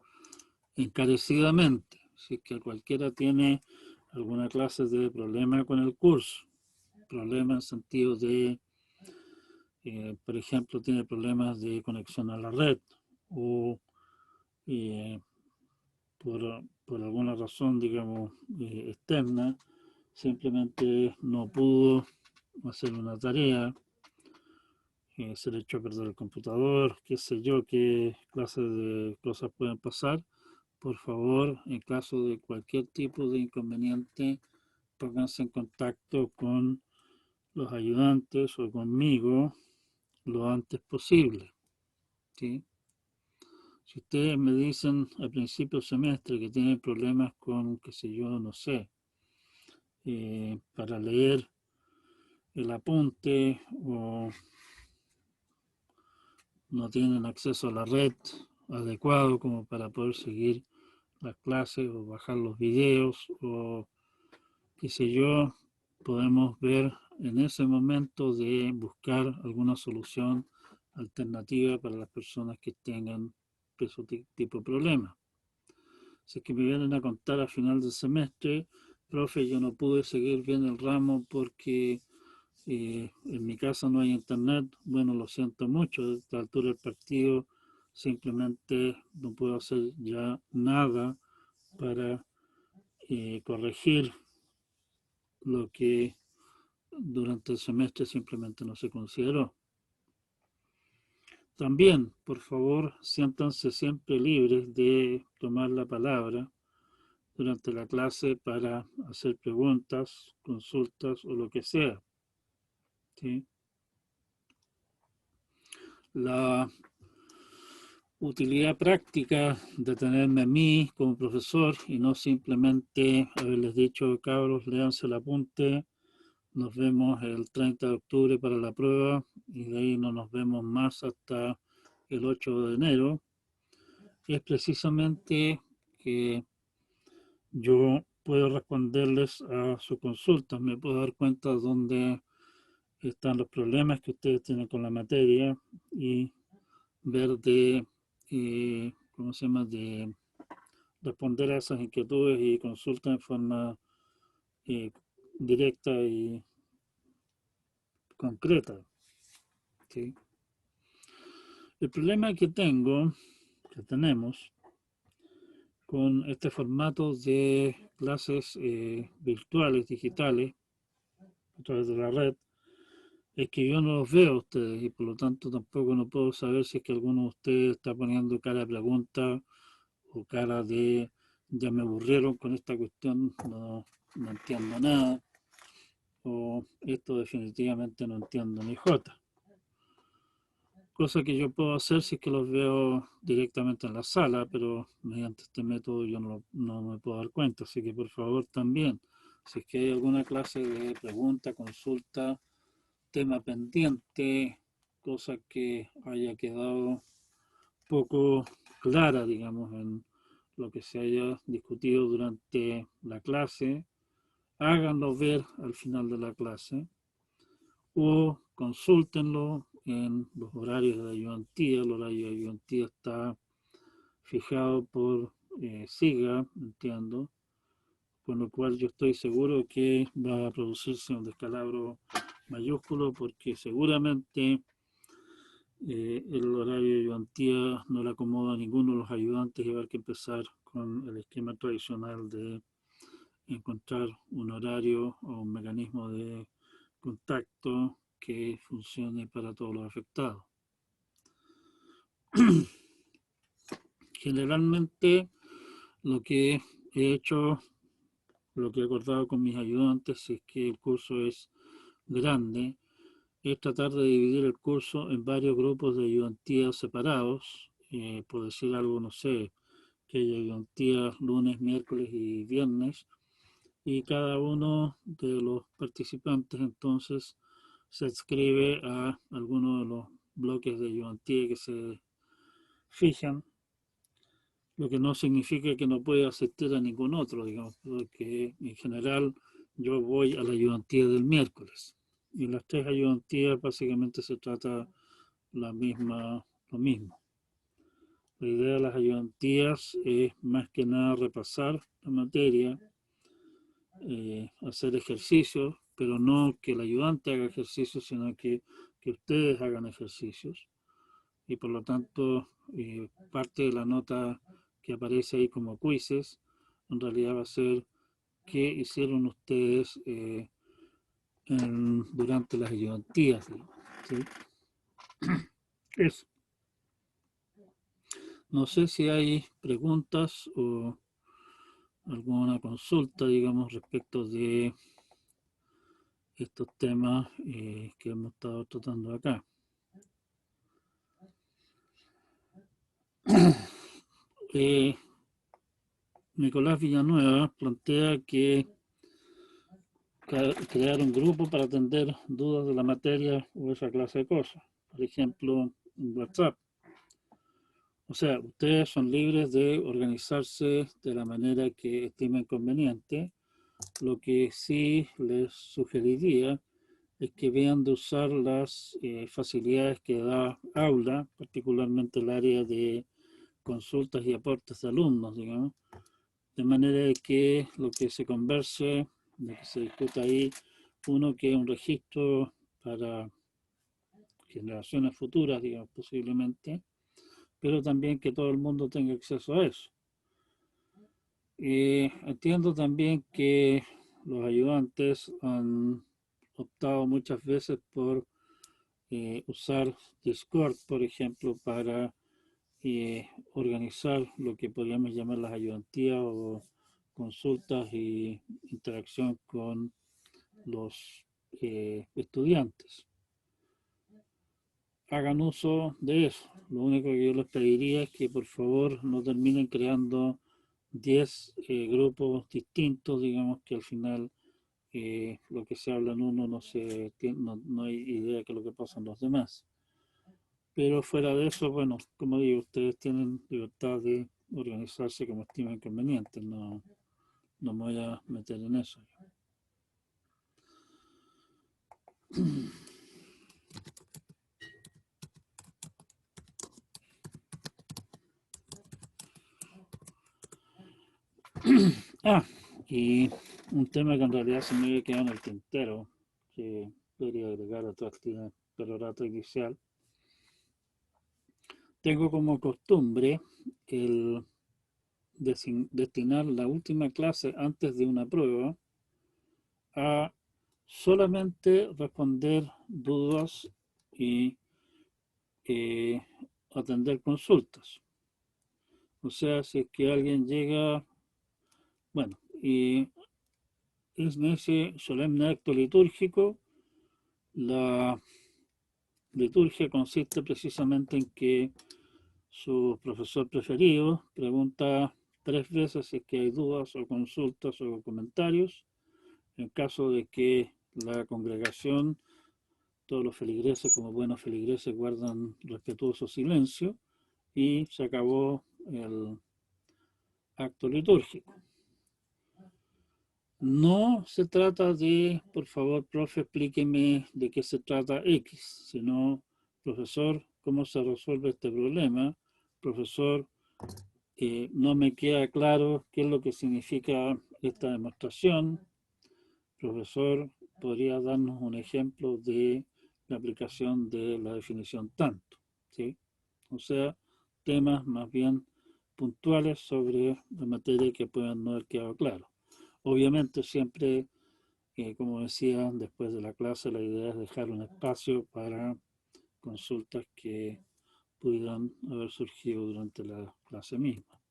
encarecidamente, si es que cualquiera tiene alguna clase de problema con el curso, problema en sentido de por ejemplo, tiene problemas de conexión a la red o eh, por alguna razón, digamos, externa, simplemente no pudo hacer una tarea, se le echó a perder el computador, qué sé yo, qué clase de cosas pueden pasar. Por favor, en caso de cualquier tipo de inconveniente, pónganse en contacto con los ayudantes o conmigo lo antes posible. ¿Sí? Si ustedes me dicen al principio del semestre que tienen problemas con, qué sé yo, no sé, para leer el apunte o no tienen acceso a la red adecuado como para poder seguir las clases o bajar los videos o qué sé yo, podemos ver en ese momento de buscar alguna solución alternativa para las personas que tengan ese tipo de problemas. Si es que me vienen a contar a final del semestre, profe, yo no pude seguir bien el ramo porque en mi casa no hay internet, bueno, lo siento mucho, a esta altura del partido simplemente no puedo hacer ya nada para corregir lo que durante el semestre simplemente no se consideró. También, por favor, siéntanse siempre libres de tomar la palabra durante la clase para hacer preguntas, consultas o lo que sea. ¿Sí? La utilidad práctica de tenerme a mí como profesor y no simplemente haberles dicho, cabros, léanse el apunte, nos vemos el 30 de octubre para la prueba y de ahí no nos vemos más hasta el 8 de enero, es precisamente que yo puedo responderles a sus consultas, me puedo dar cuenta de dónde están los problemas que ustedes tienen con la materia y ver de, ¿cómo se llama?, de responder a esas inquietudes y consultas en forma eh, directa y concreta. ¿Sí? El problema que tenemos con este formato de clases virtuales, digitales, a través de la red, es que yo no los veo a ustedes y por lo tanto tampoco no puedo saber si es que alguno de ustedes está poniendo cara de pregunta o cara de ya me aburrieron con esta cuestión, no entiendo nada, o esto definitivamente no entiendo ni jota. Cosa que yo puedo hacer si es que los veo directamente en la sala, pero mediante este método yo no me puedo dar cuenta. Así que por favor también, si es que hay alguna clase de pregunta, consulta, tema pendiente, cosa que haya quedado poco clara, digamos, en lo que se haya discutido durante la clase, háganlo ver al final de la clase o consúltenlo en los horarios de ayudantía. El horario de ayudantía está fijado por SIGA, entiendo, con lo cual yo estoy seguro que va a producirse un descalabro mayúsculo porque seguramente el horario de ayudantía no le acomoda a ninguno de los ayudantes y va a haber que empezar con el esquema tradicional de encontrar un horario o un mecanismo de contacto que funcione para todos los afectados. Generalmente lo que he hecho, lo que he acordado con mis ayudantes es que el curso es grande, es tratar de dividir el curso en varios grupos de ayudantías separados, por decir algo, no sé, que hay ayudantías lunes, miércoles y viernes, y cada uno de los participantes entonces se adscribe a alguno de los bloques de ayudantía que se fijan, lo que no significa que no pueda asistir a ningún otro, digamos, porque en general yo voy a la ayudantía del miércoles y las tres ayudantías básicamente se trata lo mismo. La idea de las ayudantías es más que nada repasar la materia, hacer ejercicios, pero no que el ayudante haga ejercicios, sino que ustedes hagan ejercicios. Y por lo tanto, parte de la nota que aparece ahí como quizzes, en realidad va a ser qué hicieron ustedes durante las ayudantías. ¿Sí? Eso. No sé si hay preguntas o alguna consulta, digamos, respecto de estos temas que hemos estado tratando acá. Nicolás Villanueva plantea que crear un grupo para atender dudas de la materia o esa clase de cosas. Por ejemplo, en WhatsApp. O sea, ustedes son libres de organizarse de la manera que estimen conveniente. Lo que sí les sugeriría es que vean de usar las facilidades que da Aula, particularmente el área de consultas y aportes de alumnos, digamos, de manera que lo que se converse, lo que se discuta ahí, uno que es un registro para generaciones futuras, digamos, posiblemente, pero también que todo el mundo tenga acceso a eso. Entiendo también que los ayudantes han optado muchas veces por usar Discord, por ejemplo, para organizar lo que podríamos llamar las ayudantías o consultas y interacción con los estudiantes. Hagan uso de eso. Lo único que yo les pediría es que por favor no terminen creando 10 grupos distintos, digamos que al final lo que se habla en uno no hay idea de lo que pasa en los demás. Pero fuera de eso, bueno, como digo, ustedes tienen libertad de organizarse como estimen conveniente, no me voy a meter en eso. Y un tema que en realidad se me había quedado en el tintero, que podría agregar a toda esta perorata inicial. Tengo como costumbre el destinar la última clase antes de una prueba a solamente responder dudas y eh, atender consultas. O sea, si es que alguien llega, bueno, y en ese solemne acto litúrgico, la liturgia consiste precisamente en que su profesor preferido pregunta 3 veces si es que hay dudas o consultas o comentarios. En caso de que la congregación, todos los feligreses como buenos feligreses guardan respetuoso silencio y se acabó el acto litúrgico. No se trata de, por favor, profe, explíqueme de qué se trata X, sino, profesor, ¿cómo se resuelve este problema? Profesor, no me queda claro qué es lo que significa esta demostración. Profesor, ¿podría darnos un ejemplo de la aplicación de la definición tanto? ¿Sí? O sea, temas más bien puntuales sobre la materia que puedan no haber quedado claros. Obviamente siempre, como decía, después de la clase la idea es dejar un espacio para consultas que pudieran haber surgido durante la clase misma.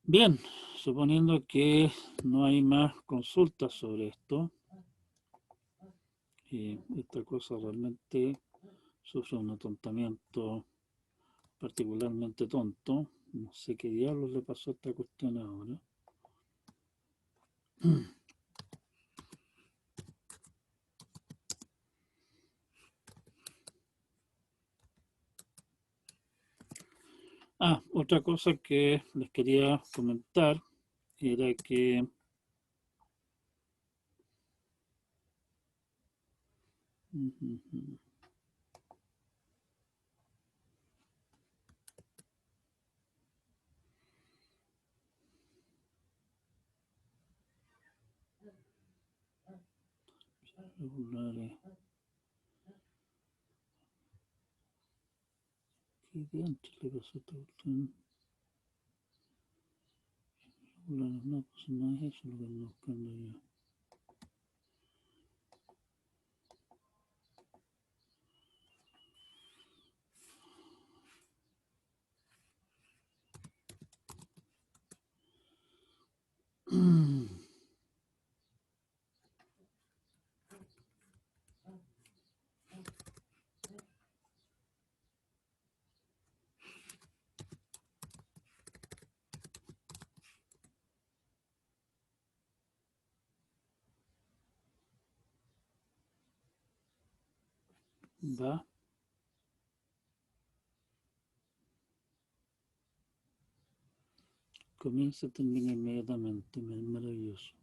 Bien, suponiendo que no hay más consultas sobre esto, esta cosa realmente sufre un atontamiento particularmente tonto. No sé qué diablos le pasó a esta cuestión ahora. Otra cosa que les quería comentar era que regulares. ¿Qué diantres le pasó a esta cuestión? Regulares, no, pues no es eso lo que ando buscando yo. va. Comienza y termina inmediatamente, maravilloso.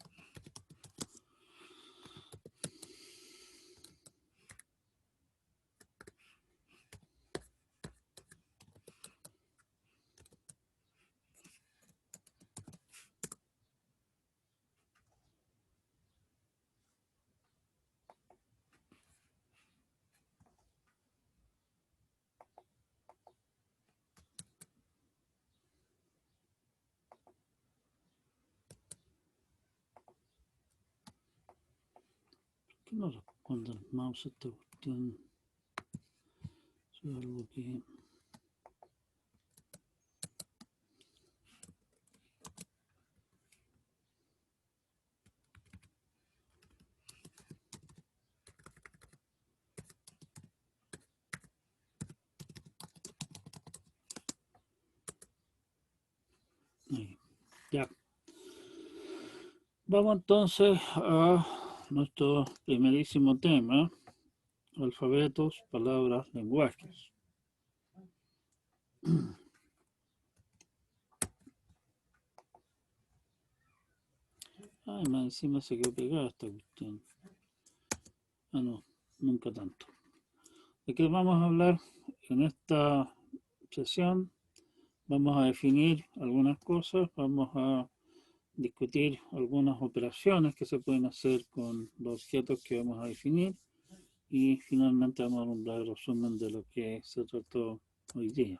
¿Por qué no responde el mouse esta cuestión? Eso es algo que... Ahí. Ya. Vamos entonces a nuestro primerísimo tema, alfabetos, palabras, lenguajes. Ay, más encima se quedó pegada esta cuestión. Ah, no, nunca tanto. ¿De qué vamos a hablar en esta sesión? Vamos a definir algunas cosas, vamos a discutir algunas operaciones que se pueden hacer con los objetos que vamos a definir y finalmente vamos a dar un breve resumen de lo que se trató hoy día.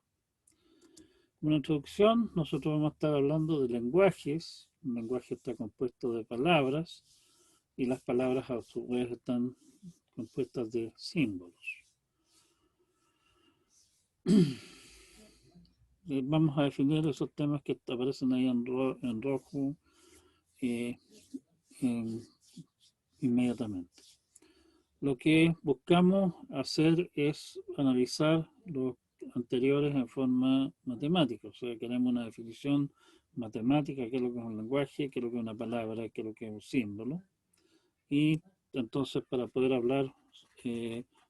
Una introducción, nosotros vamos a estar hablando de lenguajes. Un lenguaje está compuesto de palabras y las palabras a su vez están compuestas de símbolos. Vamos a definir esos temas que aparecen ahí en rojo inmediatamente. Lo que buscamos hacer es analizar los anteriores en forma matemática, o sea, queremos una definición matemática, qué es lo que es un lenguaje, qué es lo que es una palabra, qué es lo que es un símbolo, y entonces para poder hablar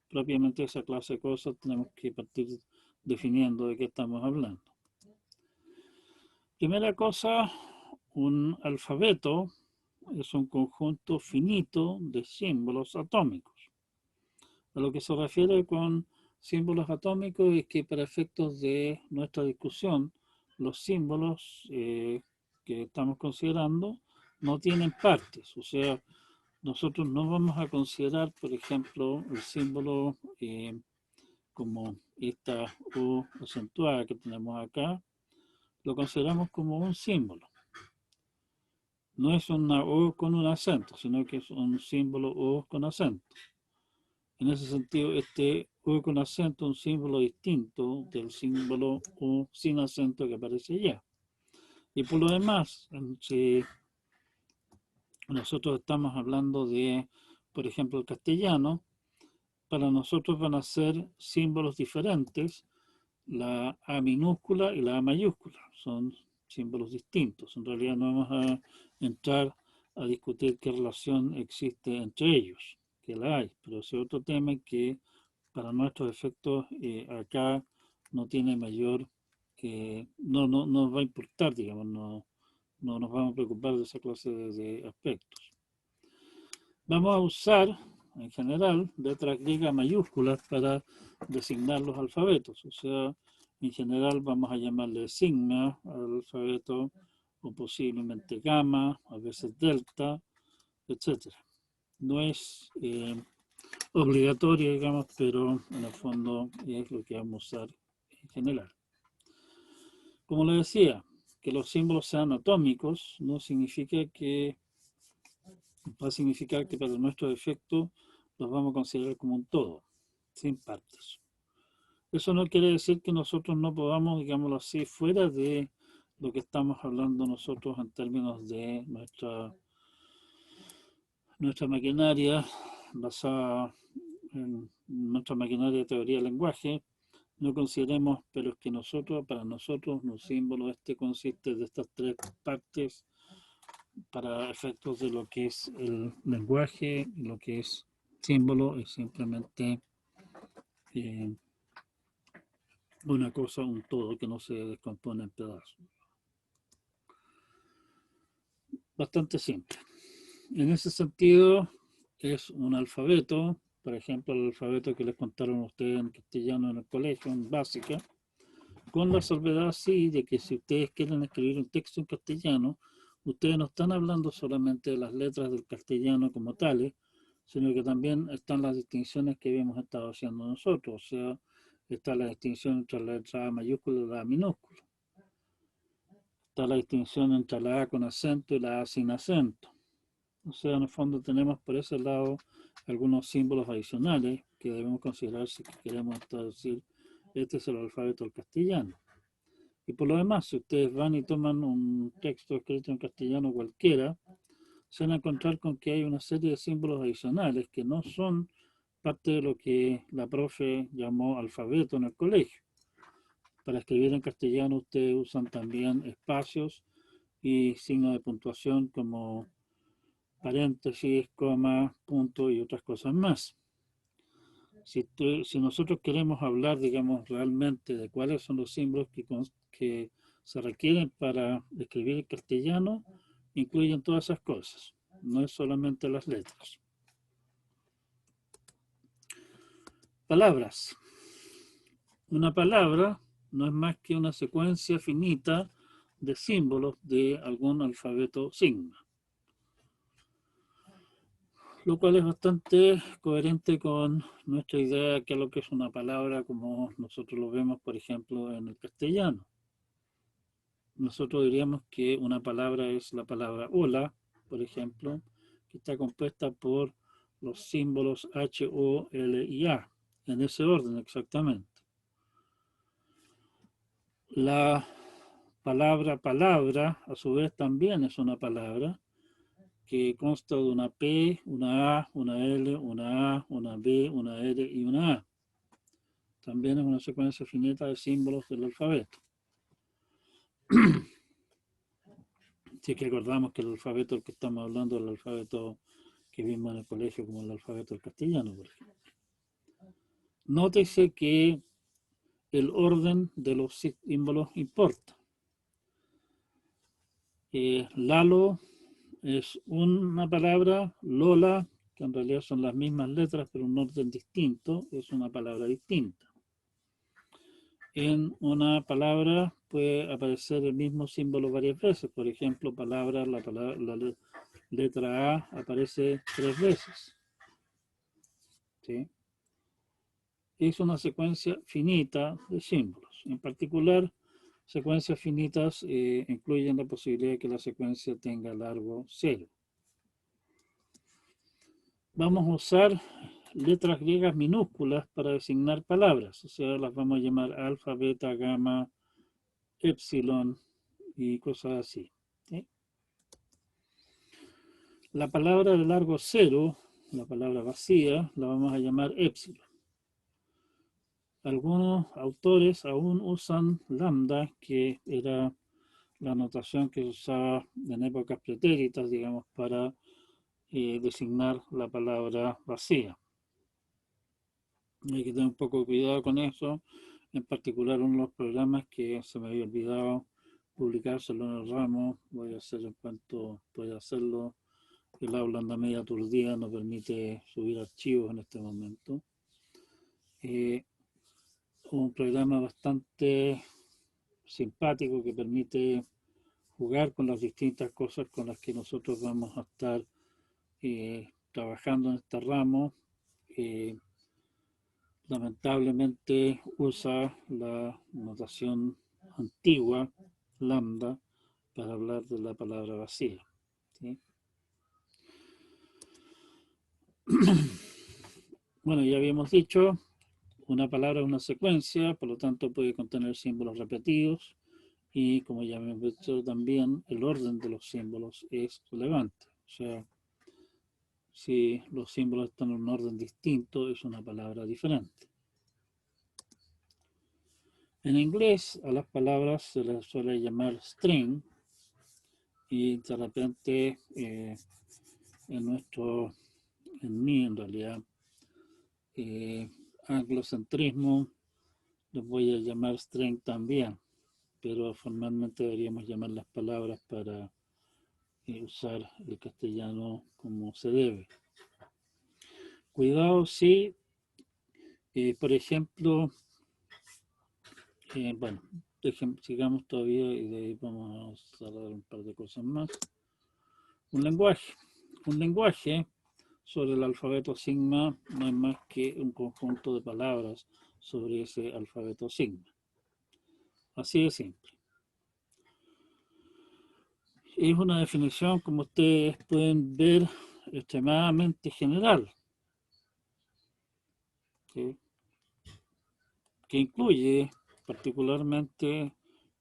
propiamente de esa clase de cosas tenemos que partir definiendo de qué estamos hablando. Primera cosa, un alfabeto es un conjunto finito de símbolos atómicos. A lo que se refiere con símbolos atómicos es que para efectos de nuestra discusión, los símbolos que estamos considerando no tienen partes, o sea, nosotros no vamos a considerar, por ejemplo, el símbolo como esta O acentuada que tenemos acá, lo consideramos como un símbolo. No es una O con un acento, sino que es un símbolo O con acento. En ese sentido, este O con acento es un símbolo distinto del símbolo O sin acento que aparece allá. Y por lo demás, si nosotros estamos hablando de, por ejemplo, el castellano, para nosotros van a ser símbolos diferentes, la A minúscula y la A mayúscula. Son símbolos distintos. En realidad no vamos a entrar a discutir qué relación existe entre ellos, que la hay, pero ese otro tema que para nuestros efectos acá no tiene mayor, no nos va a importar, digamos, no nos vamos a preocupar de esa clase de aspectos. Vamos a usar, en general, letras griegas mayúsculas para designar los alfabetos. O sea, en general vamos a llamarle sigma al alfabeto, o posiblemente gamma, a veces delta, etc. No es obligatorio, digamos, pero en el fondo es lo que vamos a usar en general. Como le decía, que los símbolos sean atómicos no significa que va a significar que para nuestro efecto los vamos a considerar como un todo, sin partes. Eso no quiere decir que nosotros no podamos, digámoslo así, fuera de lo que estamos hablando nosotros en términos de nuestra maquinaria basada en nuestra maquinaria de teoría del lenguaje, no consideremos, pero es que para nosotros, un símbolo consiste de estas tres partes para efectos de lo que es el lenguaje, lo que es símbolo, es simplemente una cosa, un todo que no se descompone en pedazos. Bastante simple. En ese sentido, es un alfabeto, por ejemplo, el alfabeto que les contaron a ustedes en castellano en el colegio, en básica, con la salvedad, sí, de que si ustedes quieren escribir un texto en castellano, ustedes no están hablando solamente de las letras del castellano como tales, sino que también están las distinciones que habíamos estado haciendo nosotros, o sea, está la distinción entre la letra A mayúscula y la A minúscula. Está la distinción entre la A con acento y la A sin acento. O sea, en el fondo tenemos por ese lado algunos símbolos adicionales que debemos considerar si queremos traducir. Este es el alfabeto del castellano. Y por lo demás, si ustedes van y toman un texto escrito en castellano cualquiera, se van a encontrar con que hay una serie de símbolos adicionales que no son parte de lo que la profe llamó alfabeto en el colegio. Para escribir en castellano ustedes usan también espacios y signos de puntuación como paréntesis, coma, punto y otras cosas más. Si nosotros queremos hablar, digamos, realmente de cuáles son los símbolos que se requieren para escribir en castellano, incluyen todas esas cosas, no es solamente las letras. Palabras. Una palabra no es más que una secuencia finita de símbolos de algún alfabeto sigma, lo cual es bastante coherente con nuestra idea de qué es lo que es una palabra como nosotros lo vemos, por ejemplo, en el castellano. Nosotros diríamos que una palabra es la palabra hola, por ejemplo, que está compuesta por los símbolos H, O, L y A, en ese orden exactamente. La palabra palabra, a su vez, también es una palabra que consta de una P, una A, una L, una A, una B, una R y una A. También es una secuencia finita de símbolos del alfabeto. Si es que acordamos que el alfabeto del que estamos hablando es el alfabeto que vimos en el colegio como el alfabeto del castellano, por ejemplo. Nótese que el orden de los símbolos importa. Lalo es una palabra, Lola, que en realidad son las mismas letras pero un orden distinto, es una palabra distinta. En una palabra puede aparecer el mismo símbolo varias veces. Por ejemplo, la letra A aparece 3 veces. ¿Sí? Es una secuencia finita de símbolos. En particular, secuencias finitas incluyen la posibilidad de que la secuencia tenga largo cero. Vamos a usar letras griegas minúsculas para designar palabras, o sea, las vamos a llamar alfa, beta, gamma, epsilon y cosas así. ¿Sí? La palabra de largo cero, la palabra vacía, la vamos a llamar epsilon. Algunos autores aún usan lambda, que era la notación que se usaba en épocas pretéritas, digamos, para designar la palabra vacía. Hay que tener un poco de cuidado con eso, en particular uno de los programas que se me había olvidado publicárselo en el ramo, voy a hacer en cuanto pueda hacerlo. El aula anda media aturdida, no permite subir archivos en este momento. Un programa bastante simpático que permite jugar con las distintas cosas con las que nosotros vamos a estar trabajando en este ramo. Lamentablemente usa la notación antigua, lambda, para hablar de la palabra vacía. ¿Sí? Bueno, ya habíamos dicho, una palabra es una secuencia, por lo tanto puede contener símbolos repetidos y como ya hemos visto también, el orden de los símbolos es relevante. O sea, si los símbolos están en un orden distinto, es una palabra diferente. En inglés a las palabras se les suele llamar string y de repente en mí en realidad, anglocentrismo, les voy a llamar string también, pero formalmente deberíamos llamar las palabras para usar el castellano como se debe. Cuidado si, por ejemplo, bueno, sigamos todavía y de ahí vamos a hablar un par de cosas más. Un lenguaje sobre el alfabeto sigma no es más que un conjunto de palabras sobre ese alfabeto sigma. Así de simple. Es una definición, como ustedes pueden ver, extremadamente general, ¿sí? Que incluye particularmente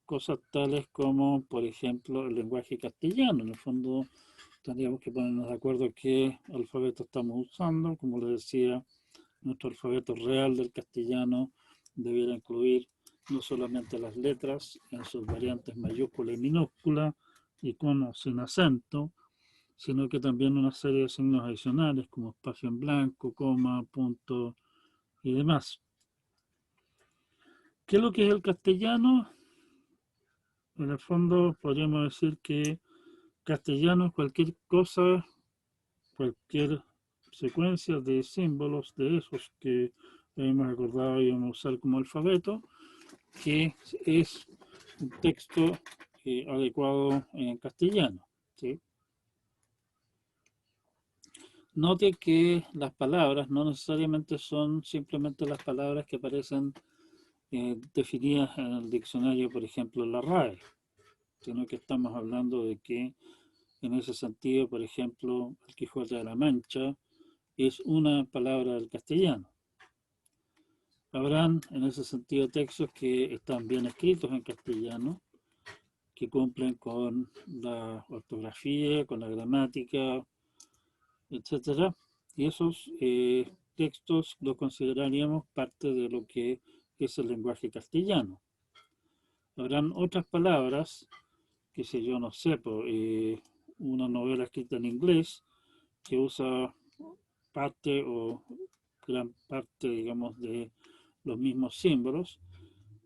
cosas tales como, por ejemplo, el lenguaje castellano. En el fondo, tendríamos que ponernos de acuerdo qué alfabeto estamos usando. Como les decía, nuestro alfabeto real del castellano debiera incluir no solamente las letras en sus variantes mayúscula y minúscula, y con o sin acento, sino que también una serie de signos adicionales como espacio en blanco, coma, punto y demás. ¿Qué es lo que es el castellano? En el fondo podríamos decir que castellano es cualquier cosa, cualquier secuencia de símbolos de esos que hemos acordado y vamos a usar como alfabeto, que es un texto adecuado en castellano, ¿sí? Note que las palabras no necesariamente son simplemente las palabras que aparecen definidas en el diccionario, por ejemplo, la RAE, sino que estamos hablando de que en ese sentido, por ejemplo, el Quijote de la Mancha es una palabra del castellano. Habrán en ese sentido textos que están bien escritos en castellano, que cumplen con la ortografía, con la gramática, etcétera, y esos textos los consideraríamos parte de lo que es el lenguaje castellano. Habrán otras palabras, que sé yo, no sé, una novela escrita en inglés que usa parte o gran parte, digamos, de los mismos símbolos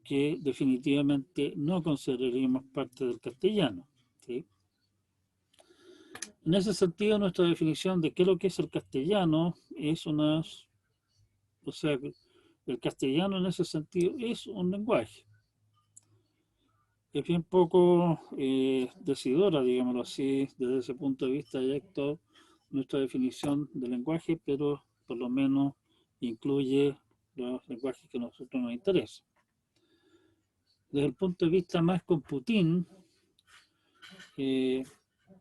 que definitivamente no consideraríamos parte del castellano, ¿sí? En ese sentido, nuestra definición de qué es lo que es el castellano es o sea, el castellano en ese sentido es un lenguaje. Es bien poco decidora, digámoslo así, desde ese punto de vista directo, nuestra definición de lenguaje, pero por lo menos incluye los lenguajes que a nosotros nos interesan. Desde el punto de vista más computín, el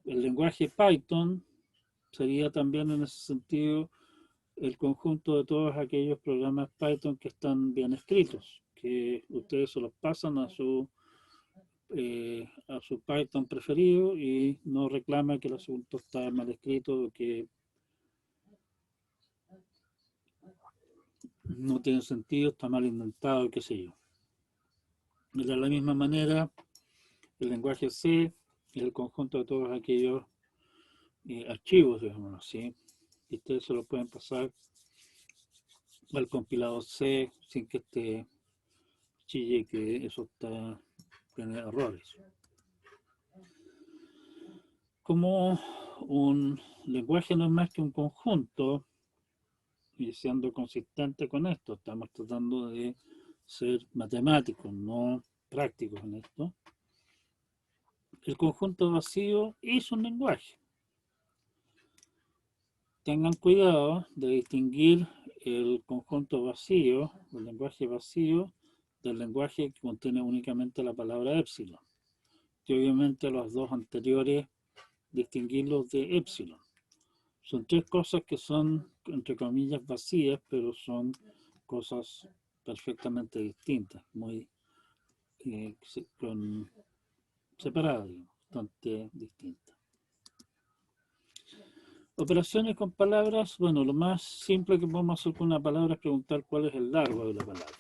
lenguaje Python sería también en ese sentido el conjunto de todos aquellos programas Python que están bien escritos, que ustedes se los pasan a su Python preferido y no reclama que el asunto está mal escrito o que no tiene sentido, está mal inventado, qué sé yo. De la misma manera, el lenguaje C es el conjunto de todos aquellos archivos, digamos así, y ustedes se lo pueden pasar al compilador C sin que esté chille que eso tiene errores. Como un lenguaje no es más que un conjunto, y siendo consistente con esto, estamos tratando de ser matemáticos, no prácticos en esto. El conjunto vacío es un lenguaje. Tengan cuidado de distinguir el conjunto vacío, el lenguaje vacío, del lenguaje que contiene únicamente la palabra épsilon. Y obviamente los dos anteriores, distinguirlos de épsilon. Son tres cosas que son, entre comillas, vacías, pero son cosas perfectamente distintas, muy separadas, bastante distintas. Operaciones con palabras, bueno, lo más simple que podemos hacer con una palabra es preguntar cuál es el largo de la palabra.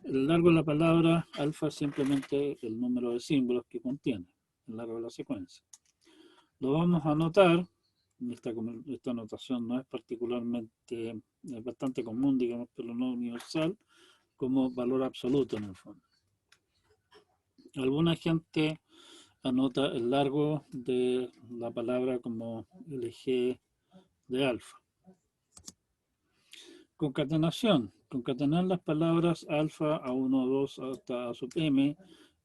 El largo de la palabra alfa es simplemente el número de símbolos que contiene, el largo de la secuencia. Lo vamos a anotar esta notación no es particularmente, es bastante común, digamos, pero no universal, como valor absoluto en el fondo. Alguna gente anota el largo de la palabra como LG de alfa. Concatenación. Concatenar las palabras alfa A1, 2 hasta A sub M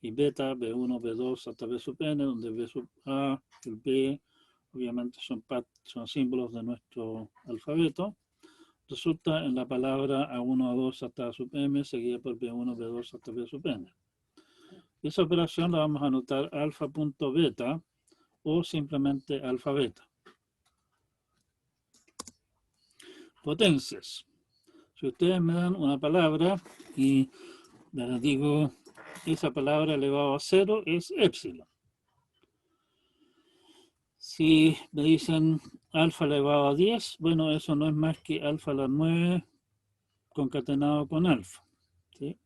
y beta B1, B2 hasta B sub N, donde B sub A, el B, obviamente son símbolos de nuestro alfabeto. Resulta en la palabra A1, A2 hasta A sub M, seguida por B1, B2 hasta B sub N. Esa operación la vamos a anotar alfa.beta o simplemente alfa-beta. Potencias. Si ustedes me dan una palabra y les digo esa palabra elevado a 0 es épsilon. Si me dicen alfa elevado a 10, bueno, eso no es más que alfa a la 9 concatenado con alfa. ¿Sí?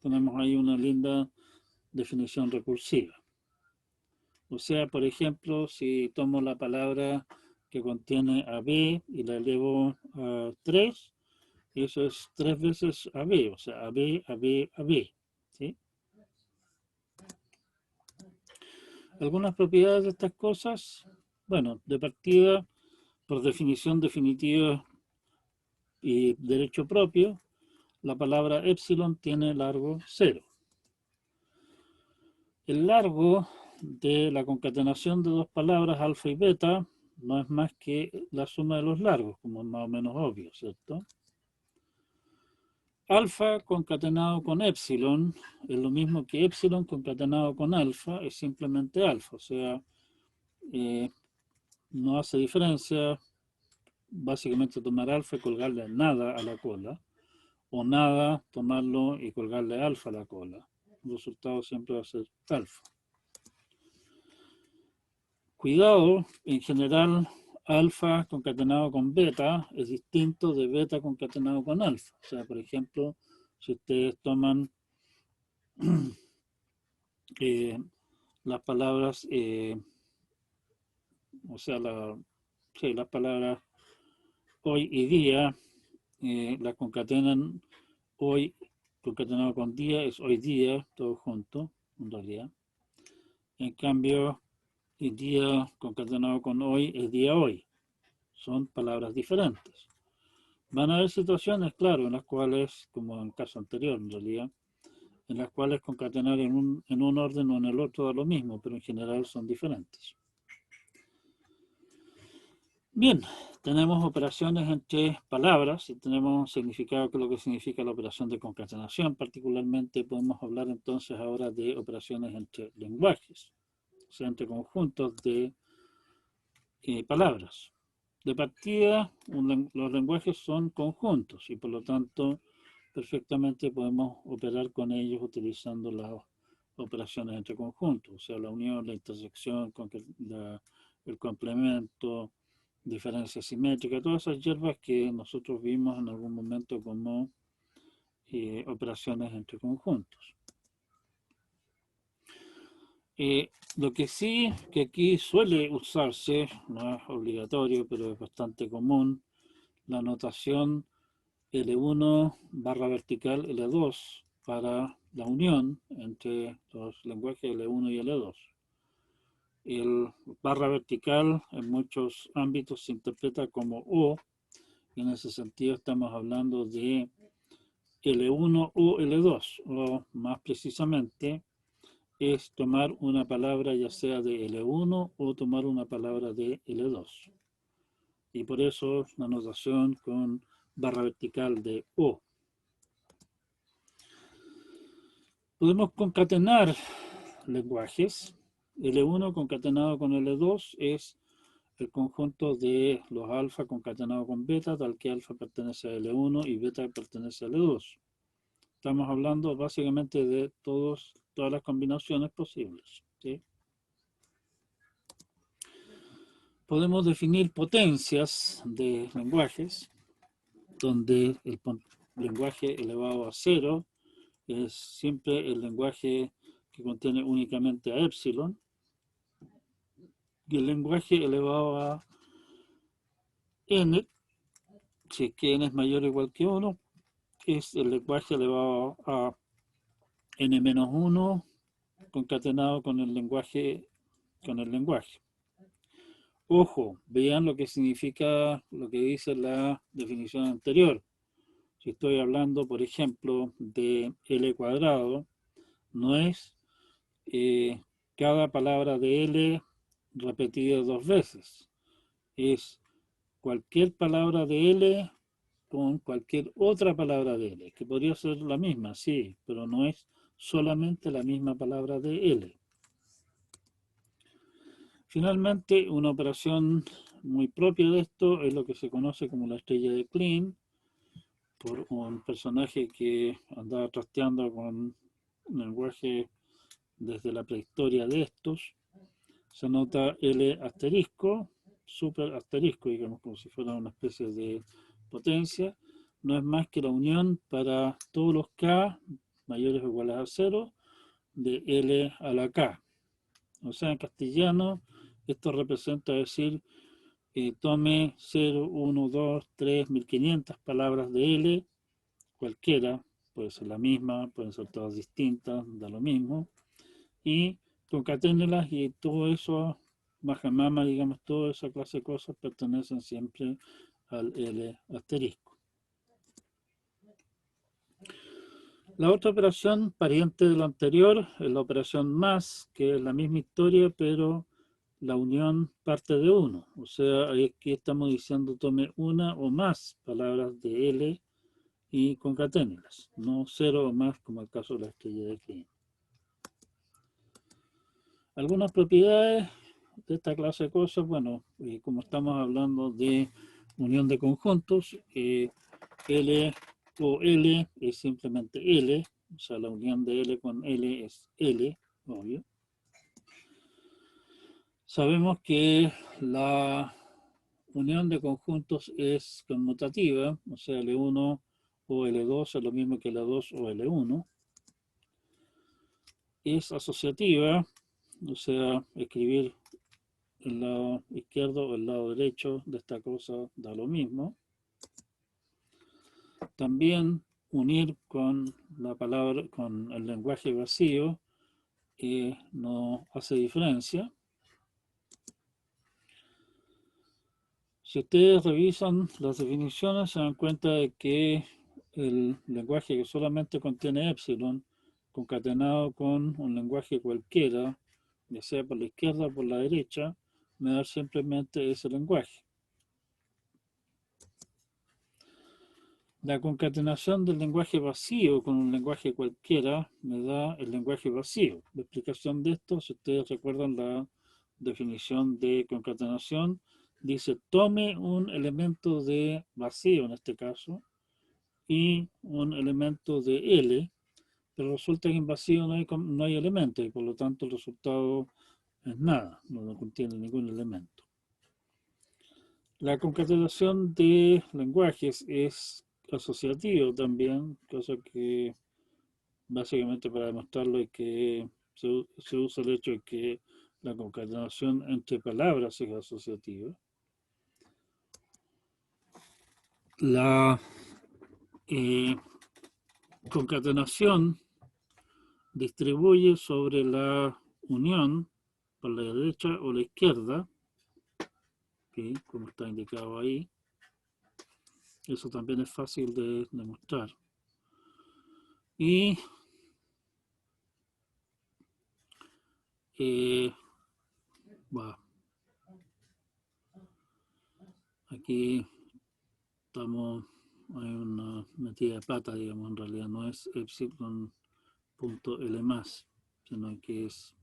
Tenemos ahí una linda definición recursiva. O sea, por ejemplo, si tomo la palabra que contiene AB y la elevo a 3, eso es 3 veces AB, o sea, AB, AB, AB. ¿Sí? Algunas propiedades de estas cosas, bueno, de partida, por definición definitiva y derecho propio, la palabra epsilon tiene largo 0. El largo de la concatenación de dos palabras alfa y beta no es más que la suma de los largos, como es más o menos obvio, ¿cierto? Alfa concatenado con epsilon es lo mismo que epsilon concatenado con alfa, es simplemente alfa, o sea, no hace diferencia básicamente tomar alfa y colgarle nada a la cola, o nada tomarlo y colgarle alfa a la cola. El resultado siempre va a ser alfa. Cuidado, en general, alfa concatenado con beta es distinto de beta concatenado con alfa. O sea, por ejemplo, si ustedes toman las palabras, o sea, las palabras hoy y día, las concatenan hoy concatenado con día, es hoy día, todo junto, en realidad. En cambio, el día concatenado con hoy es día hoy. Son palabras diferentes. Van a haber situaciones, claro, en las cuales, como en el caso anterior, en realidad, en las cuales concatenar en un orden o en el otro da lo mismo, pero en general son diferentes. Bien, tenemos operaciones entre palabras y tenemos un significado que es lo que significa la operación de concatenación. Particularmente podemos hablar entonces ahora de operaciones entre lenguajes, o sea, entre conjuntos de palabras. De partida, los lenguajes son conjuntos y por lo tanto perfectamente podemos operar con ellos utilizando las operaciones entre conjuntos, o sea, la unión, la intersección, el complemento, diferencia simétrica, todas esas hierbas que nosotros vimos en algún momento como operaciones entre conjuntos. Lo que sí que aquí suele usarse, no es obligatorio, pero es bastante común, la notación L1 barra vertical L2 para la unión entre los lenguajes L1 y L2. El barra vertical en muchos ámbitos se interpreta como O, y en ese sentido estamos hablando de L1 o L2, o más precisamente es tomar una palabra ya sea de L1 o tomar una palabra de L2. Y por eso la notación con barra vertical de O. Podemos concatenar lenguajes. L1 concatenado con L2 es el conjunto de los alfa concatenado con beta, tal que alfa pertenece a L1 y beta pertenece a L2. Estamos hablando básicamente de todas las combinaciones posibles. ¿Sí? Podemos definir potencias de lenguajes, donde el lenguaje elevado a 0 es siempre el lenguaje que contiene únicamente a epsilon, y el lenguaje elevado a n, si es que n es mayor o igual que 1, es el lenguaje elevado a n-1 concatenado con el lenguaje. Ojo, vean lo que significa lo que dice la definición anterior. Si estoy hablando, por ejemplo, de L cuadrado, no es cada palabra de L repetida 2 veces. Es cualquier palabra de L con cualquier otra palabra de L, que podría ser la misma, sí, pero no es solamente la misma palabra de L. Finalmente, una operación muy propia de esto es lo que se conoce como la estrella de Klein, por un personaje que andaba trasteando con un lenguaje desde la prehistoria de estos. Se nota L asterisco, super asterisco, digamos, como si fuera una especie de potencia. No es más que la unión para todos los K mayores o iguales a 0 de L a la K. O sea, en castellano, esto representa decir, tome 0, 1, 2, 3, 1500 palabras de L, cualquiera, puede ser la misma, pueden ser todas distintas, da lo mismo, y concaténelas y todo eso, majamama, digamos, toda esa clase de cosas pertenecen siempre al L asterisco. La otra operación, pariente de lo anterior, es la operación más, que es la misma historia, pero la unión parte de 1. O sea, aquí estamos diciendo tome una o más palabras de L y concaténelas, no 0 o más como el caso de la estrella de Klein. Algunas propiedades de esta clase de cosas, bueno, como estamos hablando de unión de conjuntos, L o L es simplemente L, o sea, la unión de L con L es L, obvio. Sabemos que la unión de conjuntos es conmutativa, o sea, L1 o L2 es lo mismo que L2 o L1. Es asociativa, o sea, escribir el lado izquierdo o el lado derecho de esta cosa da lo mismo. También unir con la palabra, con el lenguaje vacío, no hace diferencia. Si ustedes revisan las definiciones, se dan cuenta de que el lenguaje que solamente contiene epsilon, concatenado con un lenguaje cualquiera, ya sea por la izquierda o por la derecha, me da simplemente ese lenguaje. La concatenación del lenguaje vacío con un lenguaje cualquiera me da el lenguaje vacío. La explicación de esto, si ustedes recuerdan la definición de concatenación, dice tome un elemento de vacío en este caso y un elemento de L, pero resulta que en vacío no hay elemento y por lo tanto el resultado es nada, no contiene ningún elemento. La concatenación de lenguajes es asociativo también, cosa que básicamente para demostrarlo es que se usa el hecho de que la concatenación entre palabras es asociativa. La concatenación distribuye sobre la unión por la derecha o la izquierda, ¿sí? Como está indicado ahí. Eso también es fácil de demostrar. Y bueno, aquí estamos, hay una metida de pata, digamos, en realidad no es epsilon.l más, sino que es,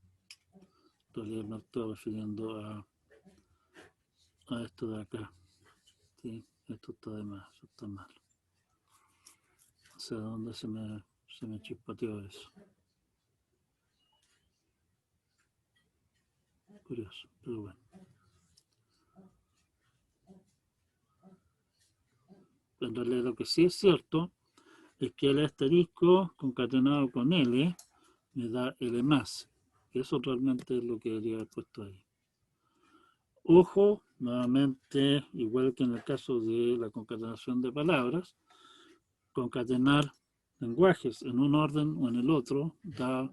en realidad me estoy refiriendo a esto de acá. ¿Sí? Esto está de más, esto está mal. No sé de dónde se me chispateó eso. Curioso, pero bueno. En realidad lo que sí es cierto es que el asterisco concatenado con L me da L más. Eso realmente es lo que debería haber puesto ahí. Ojo, nuevamente, igual que en el caso de la concatenación de palabras, concatenar lenguajes en un orden o en el otro da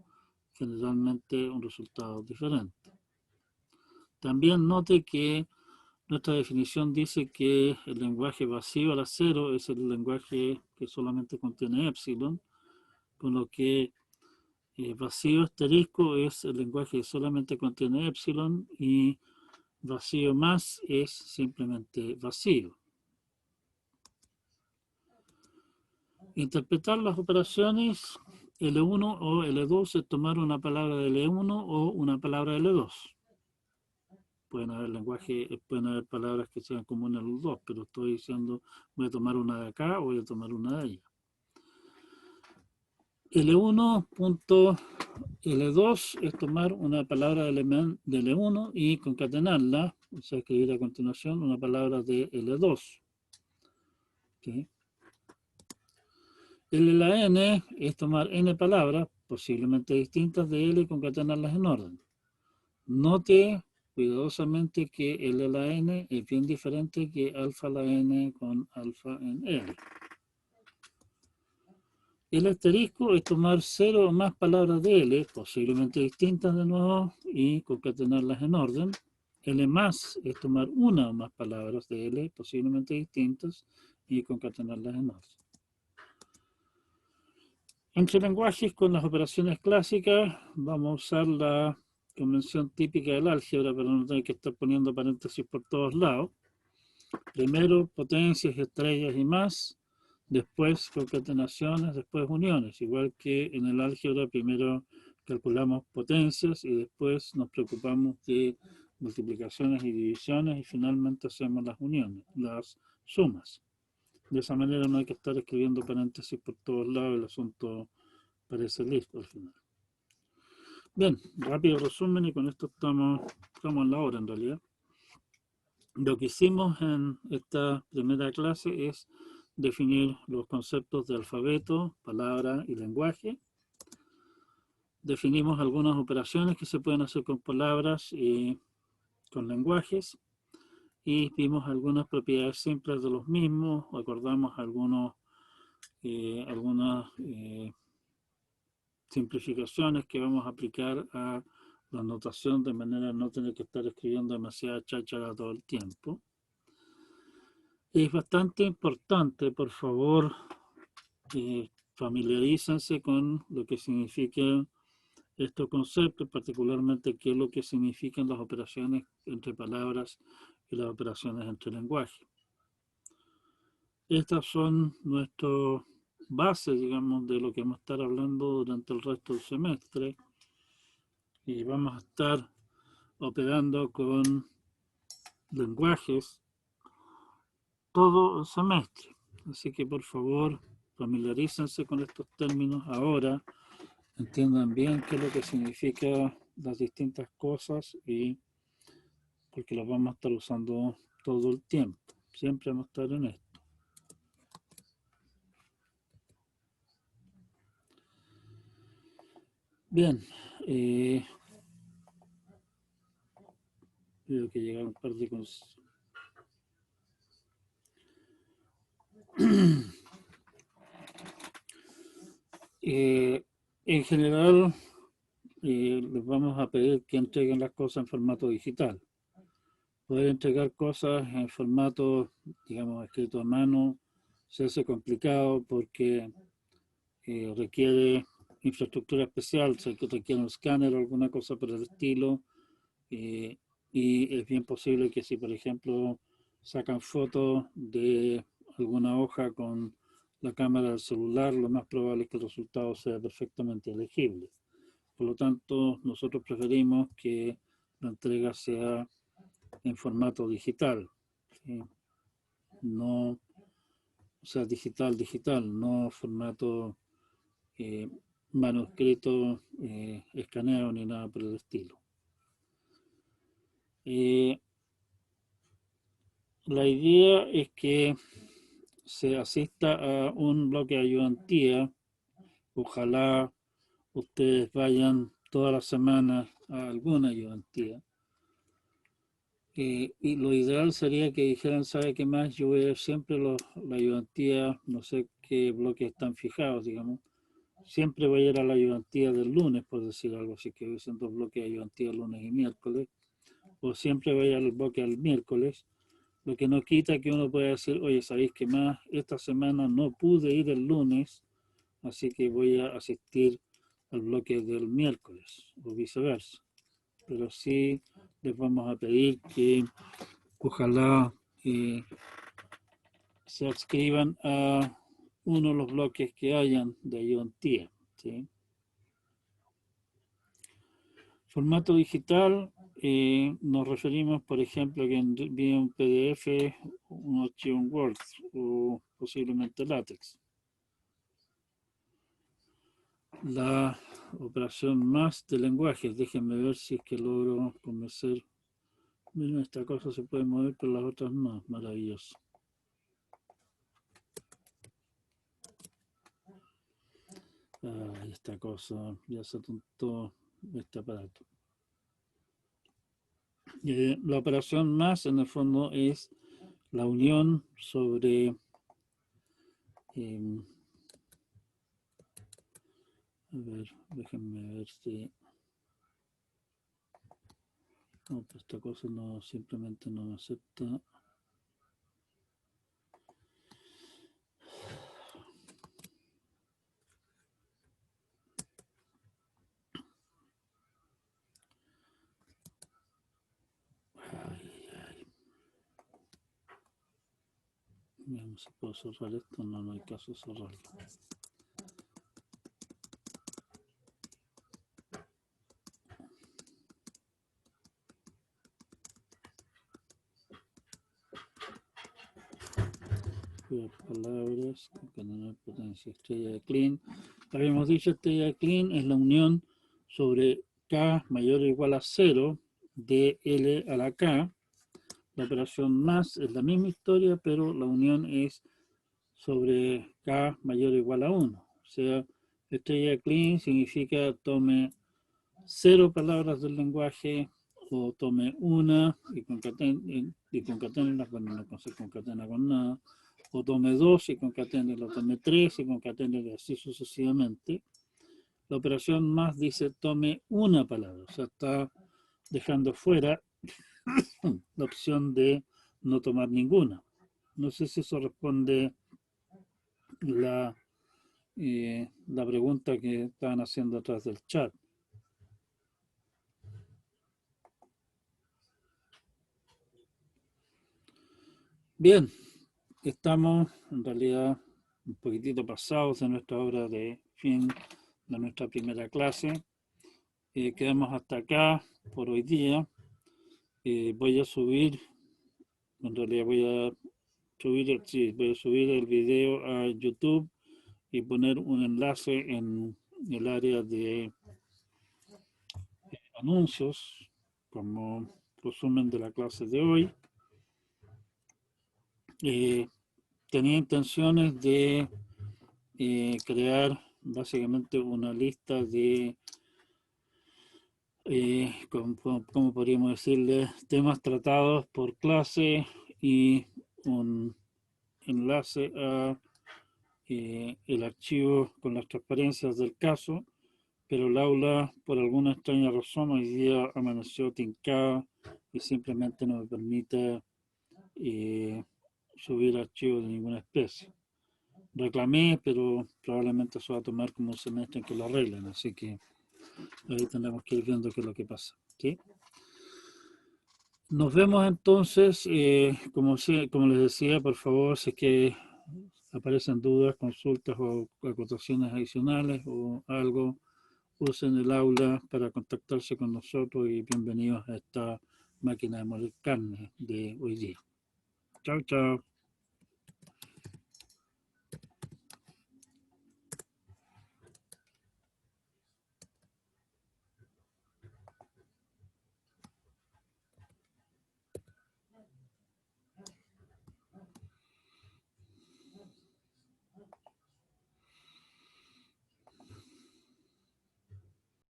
generalmente un resultado diferente. También note que nuestra definición dice que el lenguaje vacío al cero es el lenguaje que solamente contiene épsilon, con lo que vacío asterisco es el lenguaje que solamente contiene épsilon y vacío más es simplemente vacío. Interpretar las operaciones L1 o L2 es tomar una palabra de L1 o una palabra de L2. Pueden haber palabras que sean comunes a los dos, pero estoy diciendo voy a tomar una de acá o voy a tomar una de allá. L1.L2 es tomar una palabra de L1 y concatenarla, o sea, escribir a continuación una palabra de L2. ¿Okay? L la N es tomar N palabras, posiblemente distintas de L y concatenarlas en orden. Note cuidadosamente que L la N es bien diferente que alfa la N con alfa en L. El asterisco es tomar 0 o más palabras de L, posiblemente distintas de nuevo, y concatenarlas en orden. L más es tomar una o más palabras de L, posiblemente distintas, y concatenarlas en orden. Entre lenguajes con las operaciones clásicas, vamos a usar la convención típica del álgebra para no tener que estar poniendo paréntesis por todos lados. Primero potencias, estrellas y más, después concatenaciones, después uniones. Igual que en el álgebra, primero calculamos potencias y después nos preocupamos de multiplicaciones y divisiones y finalmente hacemos las uniones, las sumas. De esa manera no hay que estar escribiendo paréntesis por todos lados, el asunto parece listo al final. Bien, rápido resumen y con esto estamos en la hora en realidad. Lo que hicimos en esta primera clase es definir los conceptos de alfabeto, palabra y lenguaje. Definimos algunas operaciones que se pueden hacer con palabras y con lenguajes. Y vimos algunas propiedades simples de los mismos, acordamos algunas simplificaciones que vamos a aplicar a la notación de manera a no tener que estar escribiendo demasiada cháchara todo el tiempo. Es bastante importante, por favor, familiarícense con lo que significan estos conceptos, particularmente qué es lo que significan las operaciones entre palabras y las operaciones entre lenguajes. Estas son nuestras bases, digamos, de lo que vamos a estar hablando durante el resto del semestre. Y vamos a estar operando con lenguajes todo el semestre. Así que por favor, familiarícense con estos términos ahora, entiendan bien qué es lo que significa las distintas cosas y porque las vamos a estar usando todo el tiempo. Siempre vamos a estar en esto. Bien, veo que llegaron un par de cosas. En general, les vamos a pedir que entreguen las cosas en formato digital. Poder entregar cosas en formato, digamos, escrito a mano, se hace complicado porque requiere infraestructura especial, se requiere un escáner o alguna cosa por el estilo, y es bien posible que si, por ejemplo, sacan fotos de alguna hoja con la cámara del celular, lo más probable es que el resultado sea perfectamente legible. Por lo tanto, nosotros preferimos que la entrega sea en formato digital, ¿sí? No, o sea, digital, no formato manuscrito, escaneo ni nada por el estilo. La idea es que se asista a un bloque de ayudantía. Ojalá ustedes vayan todas las semanas a alguna ayudantía. Y lo ideal sería que dijeran, ¿sabe qué más? Yo voy a ver siempre la ayudantía, no sé qué bloques están fijados, digamos. Siempre voy a ir a la ayudantía del lunes, por decir algo, así que hubiesen dos bloques de ayudantía lunes y miércoles. O siempre voy al bloque al miércoles, lo que no quita que uno pueda decir, oye, ¿sabéis qué más? Esta semana no pude ir el lunes, así que voy a asistir al bloque del miércoles, o viceversa. Pero sí les vamos a pedir que ojalá se adscriban a uno de los bloques que hayan de ayudantía. ¿Sí? Formato digital, nos referimos, por ejemplo, a que envíe un PDF, un archivo en Word o posiblemente LaTeX. La operación más de lenguajes, déjenme ver si es que logro convencer. Miren, esta cosa se puede mover, pero las otras no. Maravilloso. Esta cosa, ya se atontó este aparato. La operación más, en el fondo, es la unión sobre a ver, déjenme ver si no, pues esta cosa no, simplemente no me acepta. Veamos si puedo cerrar esto. No, no hay caso de cerrarlo. Palabras, concatenar potencia, estrella de Klein. Habíamos dicho estrella de Klein es la unión sobre K mayor o igual a 0 de L a la K. La operación más es la misma historia, pero la unión es sobre K mayor o igual a 1. O sea, estrella de Klein significa tome 0 palabras del lenguaje o tome una y concaténela cuando no se concatena con nada, o tome 2 y concaténela, tome 3 y concaténela, así sucesivamente. La operación más dice tome una palabra, o sea, está dejando fuera la opción de no tomar ninguna. No sé si eso responde la pregunta que estaban haciendo atrás del chat. Bien, estamos en realidad un poquitito pasados de nuestra hora de fin de nuestra primera clase. Quedamos hasta acá por hoy día. Voy a subir, en realidad voy a subir el video a YouTube y poner un enlace en el área de anuncios como resumen de la clase de hoy. Tenía intenciones de crear básicamente una lista de, como podríamos decirle, temas tratados por clase y un enlace a el archivo con las transparencias del caso, pero el aula, por alguna extraña razón, hoy día amaneció tincada y simplemente no me permite subir archivos de ninguna especie. Reclamé, pero probablemente eso va a tomar como un semestre en que lo arreglen, así que ahí tendremos que ir viendo qué es lo que pasa. ¿Sí? Nos vemos entonces, como les decía, por favor, si es que aparecen dudas, consultas o acotaciones adicionales o algo, usen el aula para contactarse con nosotros y bienvenidos a esta máquina de moler carne de hoy día. Chao, chao.